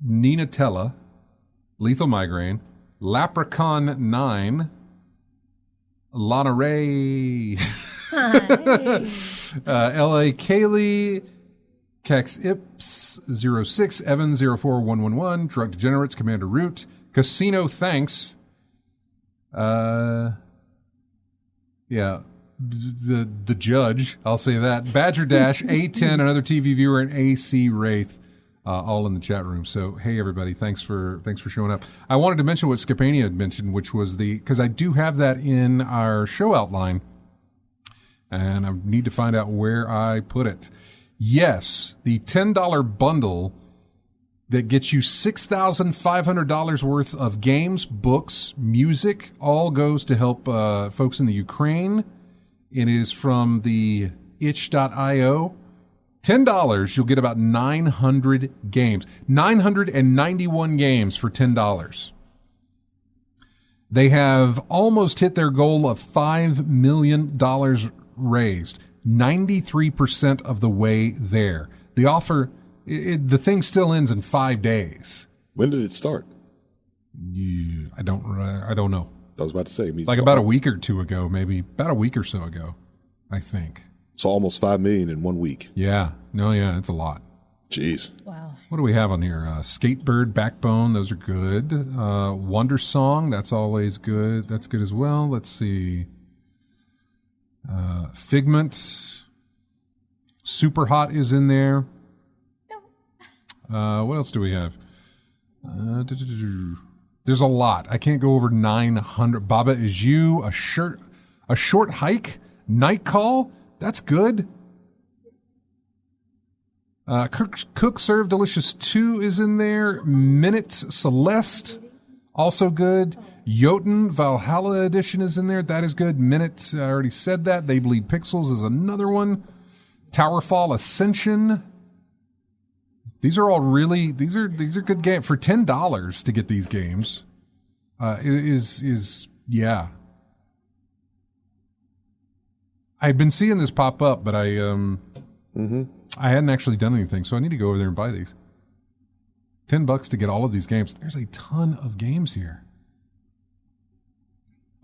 S1: Ninatella, Lethal Migraine, Lapracon 9, Lana Ray, L.A. Kaylee, Cax Ips 06, Evan 04111, Drug Degenerates, Commander Root, Casino Thanks, the Judge, I'll say that, Badger Dash, A10, another TV viewer, and AC Wraith, all in the chat room. So, hey everybody, thanks for showing up. I wanted to mention what Scapania had mentioned, which was because I do have that in our show outline, and I need to find out where I put it. Yes, the $10 bundle that gets you $6,500 worth of games, books, music, all goes to help folks in the Ukraine. It is from the itch.io. $10, you'll get about 900 games. 991 games for $10. They have almost hit their goal of $5 million raised. 93% of the way there. The offer, the thing still ends in 5 days.
S2: When did it start?
S1: Yeah, I don't know.
S2: I was about to say.
S1: Like about a week or two ago, maybe. About a week or so ago, I think.
S2: So almost 5 million in 1 week.
S1: Yeah. No, yeah, it's a lot.
S2: Jeez.
S3: Wow.
S1: What do we have on here? Skatebird, Backbone, those are good. Wonder Song, that's always good. That's good as well. Let's see. Figment. Super Hot is in there. What else do we have? There's a lot. I can't go over 900. Baba Is You, a short hike, Night Call. That's good. Cook Serve Delicious 2 is in there. Minute Celeste, also good. Jotun Valhalla Edition is in there. That is good. Minute, I already said that. They Bleed Pixels is another one. Towerfall Ascension. These are all really, these are good games. For $10 to get these games, yeah. I've been seeing this pop up, but I hadn't actually done anything, so I need to go over there and buy these. $10 to get all of these games. There's a ton of games here.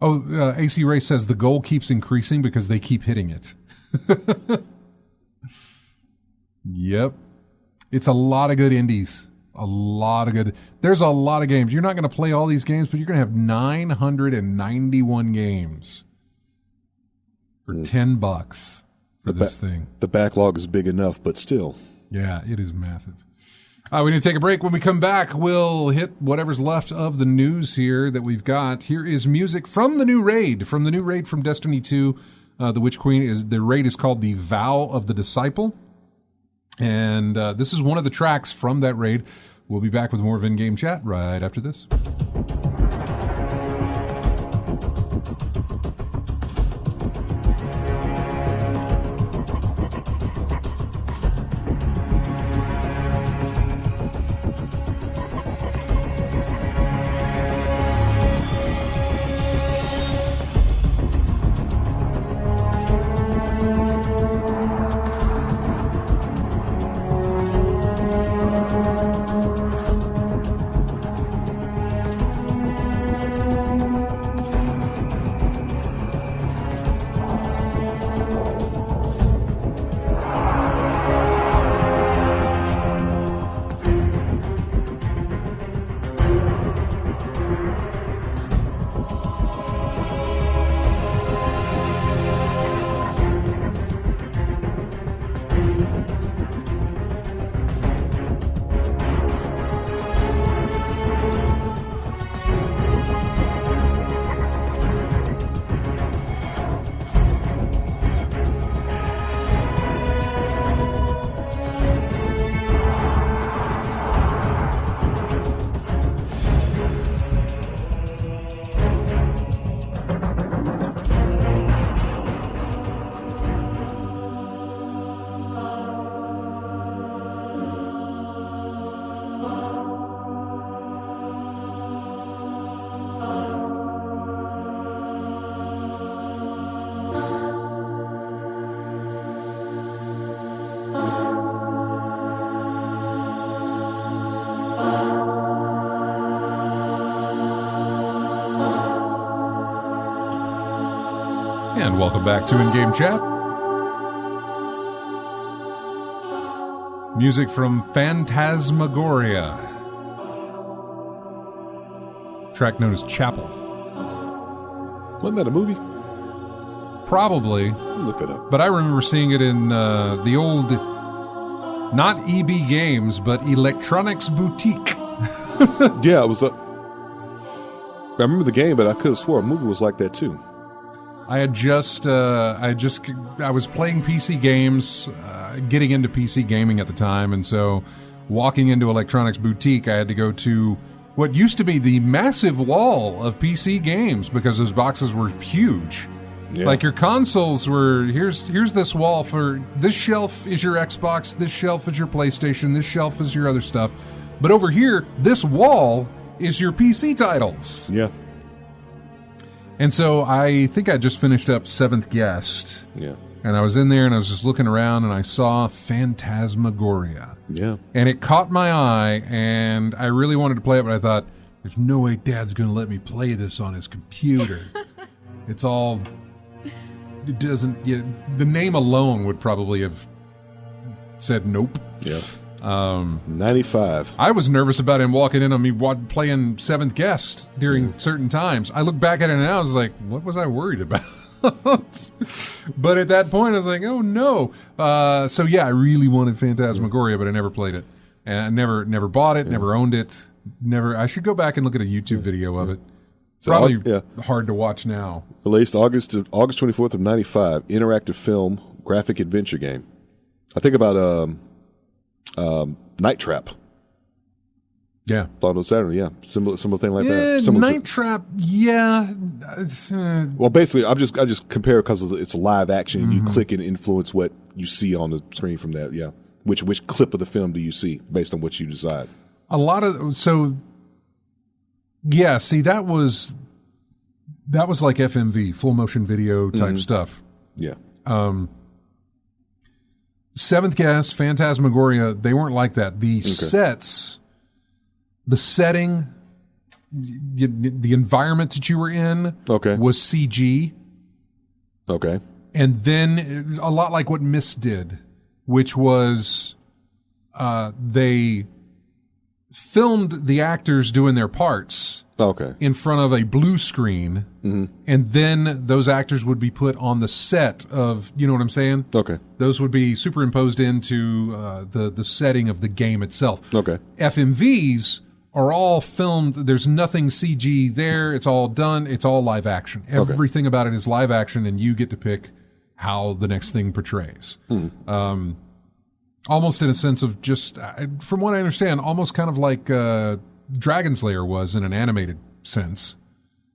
S1: Oh, AC Ray says the goal keeps increasing because they keep hitting it. Yep. It's a lot of good indies. There's a lot of games. You're not going to play all these games, but you're going to have 991 games for $10 for this thing.
S2: The backlog is big enough, but still.
S1: Yeah, it is massive. We need to take a break. When we come back, we'll hit whatever's left of the news here that we've got. Here is music from the new raid, from Destiny 2. The Witch Queen the raid is called The Vow of the Disciple. And this is one of the tracks from that raid. We'll be back with more of In-Game Chat right after this. And welcome back to In-Game Chat. Music from Phantasmagoria. Track known as Chapel.
S2: Wasn't that a movie?
S1: Probably.
S2: Look that up.
S1: But I remember seeing it in the old, not EB Games, but Electronics Boutique.
S2: Yeah, it was. I remember the game, but I could have swore a movie was like that too.
S1: I was playing PC games, getting into PC gaming at the time, and so walking into Electronics Boutique, I had to go to what used to be the massive wall of PC games because those boxes were huge.
S2: Yeah.
S1: Like your consoles were, here's this wall for, this shelf is your Xbox, this shelf is your PlayStation, this shelf is your other stuff. But over here, this wall is your PC titles.
S2: Yeah.
S1: And so I think I just finished up Seventh Guest.
S2: Yeah.
S1: And I was in there and I was just looking around and I saw Phantasmagoria.
S2: Yeah.
S1: And it caught my eye and I really wanted to play it, but I thought, there's no way Dad's going to let me play this on his computer. It's all... It doesn't... the name alone would probably have said nope.
S2: Yeah. 95.
S1: I was nervous about him walking in on me playing Seventh Guest during certain times. I look back at it now, I was like, what was I worried about? But at that point, I was like, oh no. So yeah, I really wanted Phantasmagoria, but I never played it. And I never bought it, never owned it. I should go back and look at a YouTube video of it.
S2: So,
S1: probably hard to watch now.
S2: Released August 24th of 95, interactive film, graphic adventure game. I think about Night Trap.
S1: Yeah.
S2: Thought on Saturday, yeah. Similar thing like that.
S1: Night Trap, yeah.
S2: Well, basically, I just compare because it's live action and you click and influence what you see on the screen from that, yeah. Which clip of the film do you see based on what you decide? Yeah, see, that was like FMV, full motion video type stuff. Yeah.
S1: Seventh Guest, Phantasmagoria, they weren't like that. The sets, the setting, the environment that you were in was CG.
S2: Okay.
S1: And then a lot like what Myst did, which was they filmed the actors doing their parts in front of a blue screen, and then those actors would be put on the set of, you know what I'm saying?
S2: Okay.
S1: Those would be superimposed into the setting of the game itself.
S2: Okay.
S1: FMVs are all filmed. There's nothing CG there. It's all done. It's all live action. Everything about it is live action, and you get to pick how the next thing portrays. Almost in a sense of just, from what I understand, almost kind of like Dragon Slayer was in an animated sense,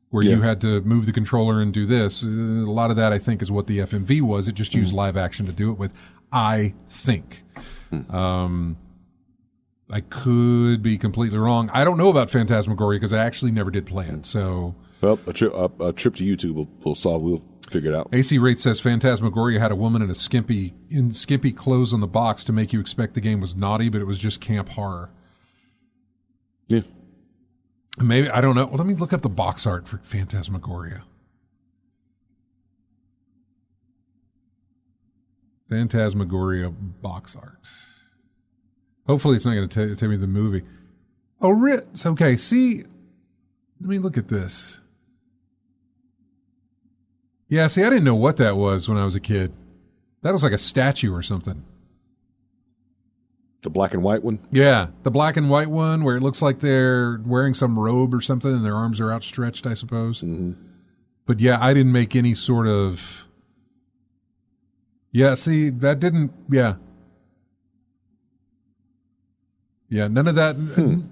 S1: where you had to move the controller and do this. A lot of that, I think, is what the FMV was. It just used live action to do it with, I think. I could be completely wrong. I don't know about Phantasmagoria because I actually never did play it. So,
S2: well, a trip to YouTube will solve. We'll figure it out.
S1: AC Rate says Phantasmagoria had a woman in skimpy clothes on the box to make you expect the game was naughty, but it was just camp horror.
S2: Yeah.
S1: Maybe, I don't know. Well, let me look up the box art for Phantasmagoria. Phantasmagoria box art. Hopefully it's not going to tell me the movie. Oh, okay, see, let me look at this. Yeah, see, I didn't know what that was when I was a kid. That was like a statue or something.
S2: The black and white one?
S1: Yeah, the black and white one where it looks like they're wearing some robe or something and their arms are outstretched, I suppose. But yeah, I didn't make any sort of... Yeah, see, that didn't... Yeah. Yeah, none of that.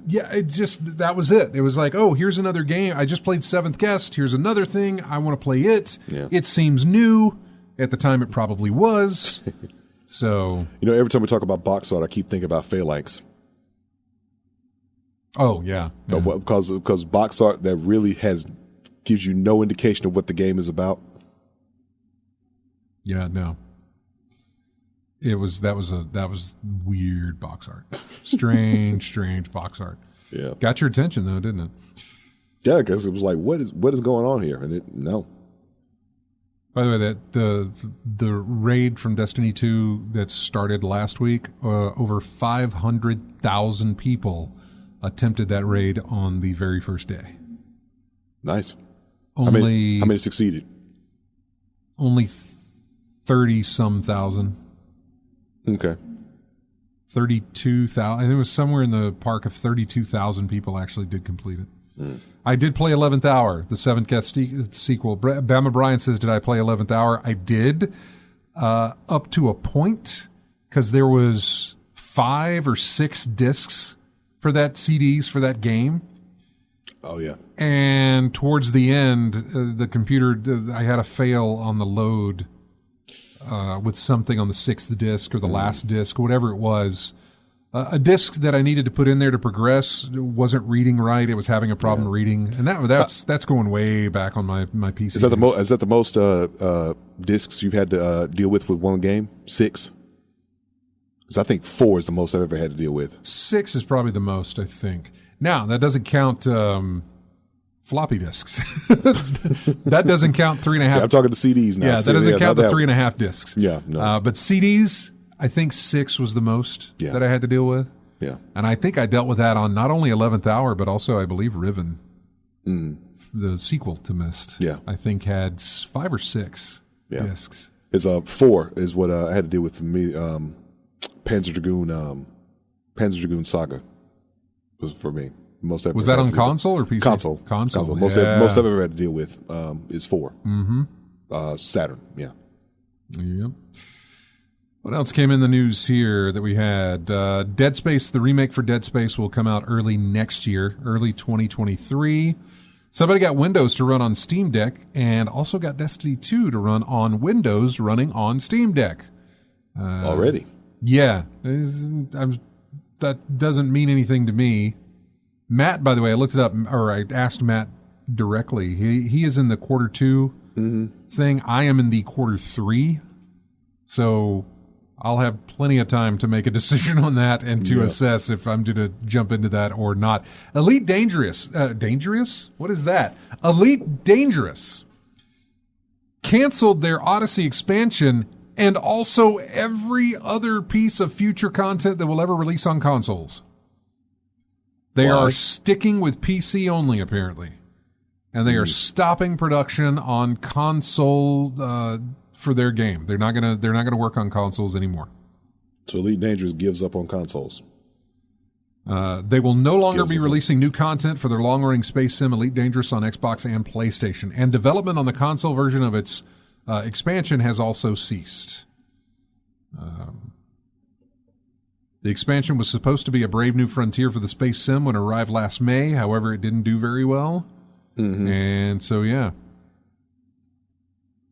S1: Yeah, it just, that was it. It was like, oh, here's another game. I just played Seventh Guest. Here's another thing. I want to play it.
S2: Yeah.
S1: It seems new. At the time, it probably was. So.
S2: You know, every time we talk about box art, I keep thinking about Phalanx.
S1: Oh, yeah.
S2: Because box art that really gives you no indication of what the game is about.
S1: Yeah, no. That was weird box art. Strange box art.
S2: Yeah.
S1: Got your attention though, didn't it?
S2: Yeah, because it was like, what is going on here? And no.
S1: By the way, that the raid from Destiny 2 that started last week, over 500,000 people attempted that raid on the very first day.
S2: Nice.
S1: How
S2: many succeeded?
S1: Only 30-some thousand.
S2: Okay.
S1: 32,000. I think it was somewhere in the park of 32,000 people actually did complete it. I did play 11th Hour, the Seventh Death sequel. Bama Bryan says, did I play 11th Hour? I did, up to a point, because there was 5 or 6 discs for that, CDs for that game.
S2: Oh, yeah.
S1: And towards the end, the computer, I had a fail on the load with something on the 6th disc or the last disc, whatever it was. A disc that I needed to put in there to progress wasn't reading right. It was having a problem reading, and that's going way back on my PC.
S2: Is that the most discs you've had to deal with one game? 6? Because I think 4 is the most I've ever had to deal with.
S1: 6 is probably the most, I think. Now that doesn't count floppy disks. That doesn't count 3.5.
S2: Yeah, I'm talking to CDs now.
S1: Yeah, that doesn't count the 3.5 discs.
S2: Yeah, no.
S1: But CDs, I think 6 was the most that I had to deal with.
S2: Yeah.
S1: And I think I dealt with that on not only 11th Hour, but also, I believe, Riven, the sequel to Myst.
S2: Yeah.
S1: I think had 5 or 6 discs.
S2: Is 4 is what I had to deal with for me. Panzer Dragoon Saga was for me. Most
S1: was that on console or PC?
S2: Console. Most I've ever had to deal with is 4. Mm-hmm. Saturn. Yeah.
S1: Yep. What else came in the news here that we had? Dead Space, the remake for Dead Space will come out early next year, early 2023. Somebody got Windows to run on Steam Deck and also got Destiny 2 to run on Windows running on Steam Deck.
S2: Already?
S1: Yeah. That doesn't mean anything to me. Matt, by the way, I looked it up, or I asked Matt directly. He is in the quarter 2 thing. I am in the quarter 3. So I'll have plenty of time to make a decision on that and to assess if I'm going to jump into that or not. Elite Dangerous. Dangerous? What is that? Elite Dangerous canceled their Odyssey expansion and also every other piece of future content that will ever release on consoles. They are sticking with PC only, apparently. And they are stopping production on console for their game. They're not gonna work on consoles anymore.
S2: So Elite Dangerous gives up on consoles.
S1: They will no longer be releasing new content for their long-running space sim Elite Dangerous on Xbox and PlayStation. And development on the console version of its expansion has also ceased. The expansion was supposed to be a brave new frontier for the space sim when it arrived last May. However, it didn't do very well. Mm-hmm. And so,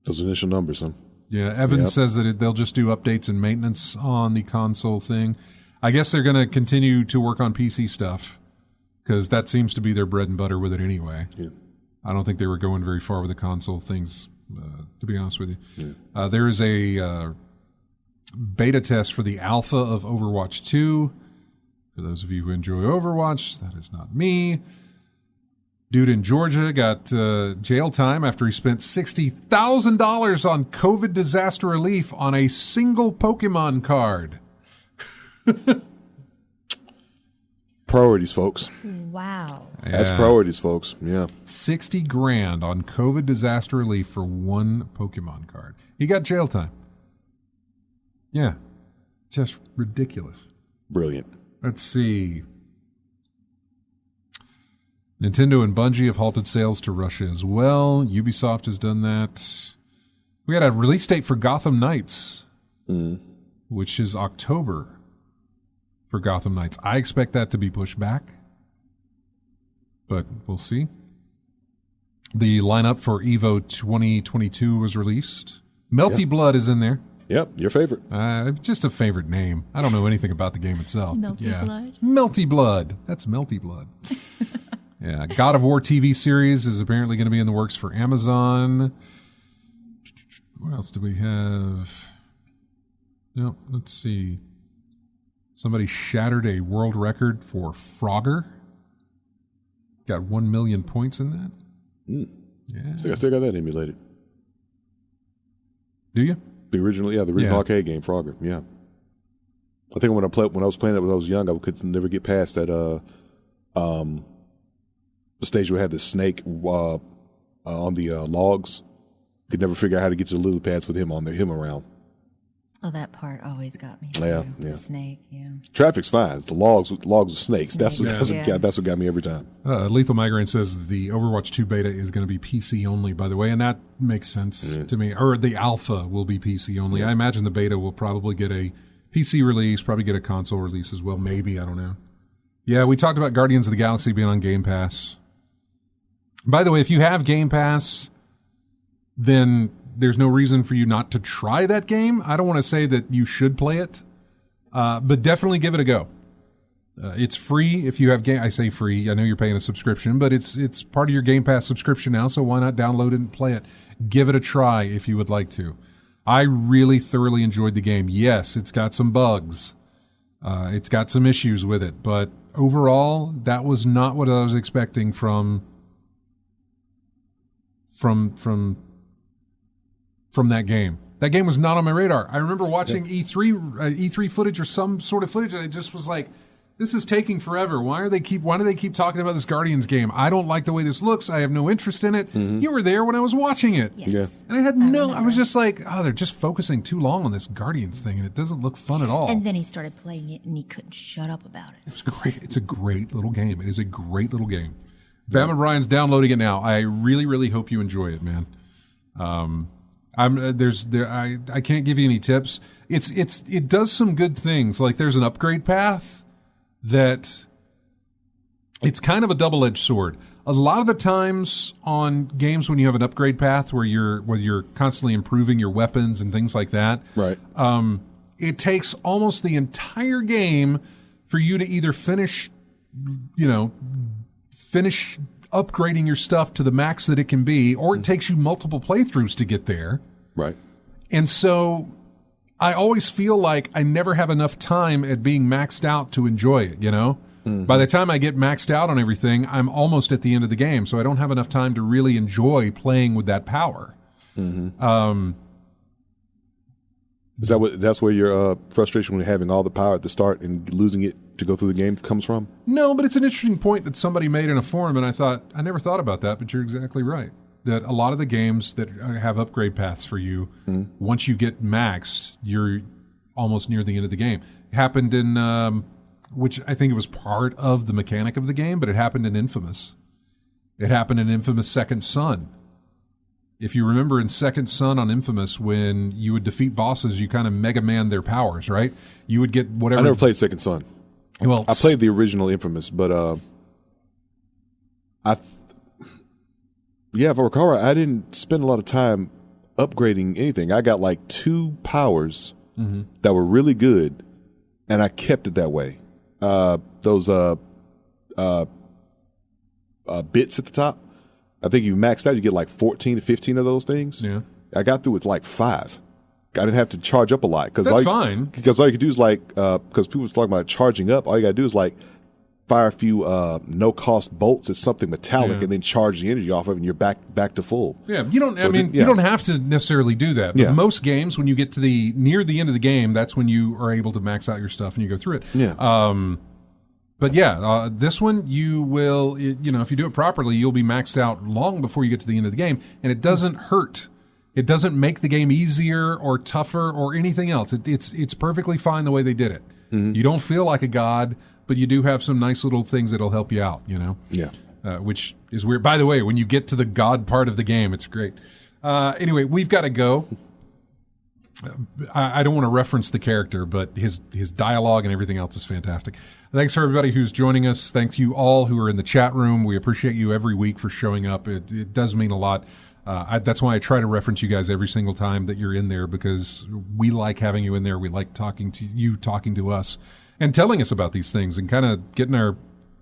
S2: those initial numbers, huh?
S1: Yeah, Evans says that they'll just do updates and maintenance on the console thing. I guess they're going to continue to work on PC stuff because that seems to be their bread and butter with it anyway. Yeah. I don't think they were going very far with the console things, to be honest with you. Yeah. There is a beta test for the alpha of Overwatch 2. For those of you who enjoy Overwatch, that is not me. Dude in Georgia got jail time after he spent $60,000 on COVID disaster relief on a single Pokemon card.
S2: Priorities, folks.
S3: Wow.
S1: Yeah.
S2: That's priorities, folks. Yeah.
S1: $60,000 on COVID disaster relief for one Pokemon card. He got jail time. Yeah. Just ridiculous.
S2: Brilliant.
S1: Let's see. Nintendo and Bungie have halted sales to Russia as well. Ubisoft has done that. We got a release date for Gotham Knights, which is October for Gotham Knights. I expect that to be pushed back, but we'll see. The lineup for EVO 2022 was released. Melty Blood is in there.
S2: Yep, your favorite.
S1: Just a favorite name. I don't know anything about the game itself.
S3: Melty Blood?
S1: Melty Blood. That's Melty Blood. Yeah, God of War TV series is apparently going to be in the works for Amazon. What else do we have? No, let's see. Somebody shattered a world record for Frogger. Got 1 million points in that.
S2: Yeah. So I still got that emulated.
S1: Do you?
S2: The original arcade game, Frogger. Yeah. I think when I was playing it when I was young, I could never get past that the stage where I had the snake on the logs. Could never figure out how to get to the lily pads with him around.
S3: Oh, that part always got me.
S2: Yeah,
S3: too.
S2: yeah.
S3: The snake, yeah.
S2: Traffic's fine. It's the logs with snakes. That's what got me every time.
S1: Lethal Migraine says the Overwatch 2 beta is going to be PC only, by the way, and that makes sense to me. Or the alpha will be PC only. I imagine the beta will probably get a PC release, probably get a console release as well. Maybe, I don't know. Yeah, we talked about Guardians of the Galaxy being on Game Pass. By the way, if you have Game Pass, then there's no reason for you not to try that game. I don't want to say that you should play it, but definitely give it a go. It's free if you have game. I say free. I know you're paying a subscription, but it's part of your Game Pass subscription now, so why not download it and play it? Give it a try if you would like to. I really thoroughly enjoyed the game. Yes, it's got some bugs. It's got some issues with it, but overall, that was not what I was expecting from that game. That game was not on my radar. I remember watching E3 footage or some sort of footage, and I just was like, this is taking forever. Why do they keep talking about this Guardians game? I don't like the way this looks. I have no interest in it. You were there when I was watching it.
S3: Yes.
S2: Yeah.
S1: And I was just like, they're just focusing too long on this Guardians thing, and it doesn't look fun at all.
S3: And then he started playing it, and he couldn't shut up about it.
S1: It was great. It's a great little game. It is a great little game. Bama Brian's downloading it now. I really, really hope you enjoy it, man. I can't give you any tips. It does some good things. Like there's an upgrade path that it's kind of a double-edged sword. A lot of the times on games when you have an upgrade path where you're constantly improving your weapons and things like that,
S2: Right.
S1: It takes almost the entire game for you to either finish upgrading your stuff to the max that it can be, or it takes you multiple playthroughs to get there.
S2: Right.
S1: And so I always feel like I never have enough time at being maxed out to enjoy it, you know? By the time I get maxed out on everything, I'm almost at the end of the game, so I don't have enough time to really enjoy playing with that power.
S2: That's where your frustration with having all the power at the start and losing it to go through the game comes from?
S1: No, but it's an interesting point that somebody made in a forum, and I never thought about that, but you're exactly right. That a lot of the games that have upgrade paths for you, once you get maxed, you're almost near the end of the game. It happened in, which I think it was part of the mechanic of the game, but it happened in Infamous. It happened in Infamous Second Son. If you remember in Second Son on Infamous, when you would defeat bosses, you kind of Mega Man their powers, right? You would get whatever.
S2: I never played Second Son.
S1: Well,
S2: I played the original Infamous, but if I recall right, I didn't spend a lot of time upgrading anything. I got like 2 powers that were really good, and I kept it that way. Those bits at the top. I think you maxed out, you get like 14 to 15 of those things. Yeah. I got through with like 5. I didn't have to charge up a lot.
S1: That's fine.
S2: Because all you could do is like, because people was talking about charging up, all you got to do is like fire a few no-cost bolts at something metallic and then charge the energy off of it, and you're back to full.
S1: Yeah, you don't. You don't have to necessarily do that. But most games, when you get to near the end of the game, that's when you are able to max out your stuff and you go through it.
S2: Yeah.
S1: But yeah, this one you will. If you do it properly, you'll be maxed out long before you get to the end of the game, and it doesn't hurt. It doesn't make the game easier or tougher or anything else. It's perfectly fine the way they did it. You don't feel like a god, but you do have some nice little things that'll help you out,
S2: Yeah.
S1: Which is weird. By the way, when you get to the god part of the game, it's great. Anyway, we've got to go. I don't want to reference the character, but his dialogue and everything else is fantastic. Thanks for everybody who's joining us. Thank you all who are in the chat room. We appreciate you every week for showing up. It does mean a lot. That's why I try to reference you guys every single time that you're in there, because we like having you in there. We like talking to us, and telling us about these things and kind of getting our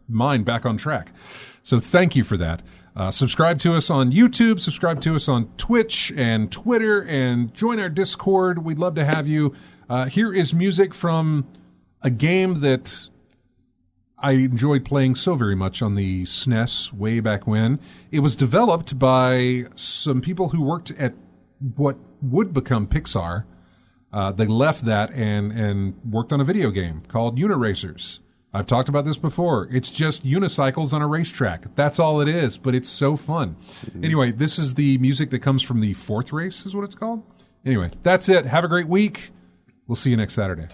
S1: mind back on track. So thank you for that. Subscribe to us on YouTube, subscribe to us on Twitch and Twitter, and join our Discord. We'd love to have you. Here is music from a game that I enjoyed playing so very much on the SNES way back when. It was developed by some people who worked at what would become Pixar. They left that and worked on a video game called Uniracers. I've talked about this before. It's just unicycles on a racetrack. That's all it is, but it's so fun. Anyway, this is the music that comes from the fourth race, is what it's called. Anyway, that's it. Have a great week. We'll see you next Saturday.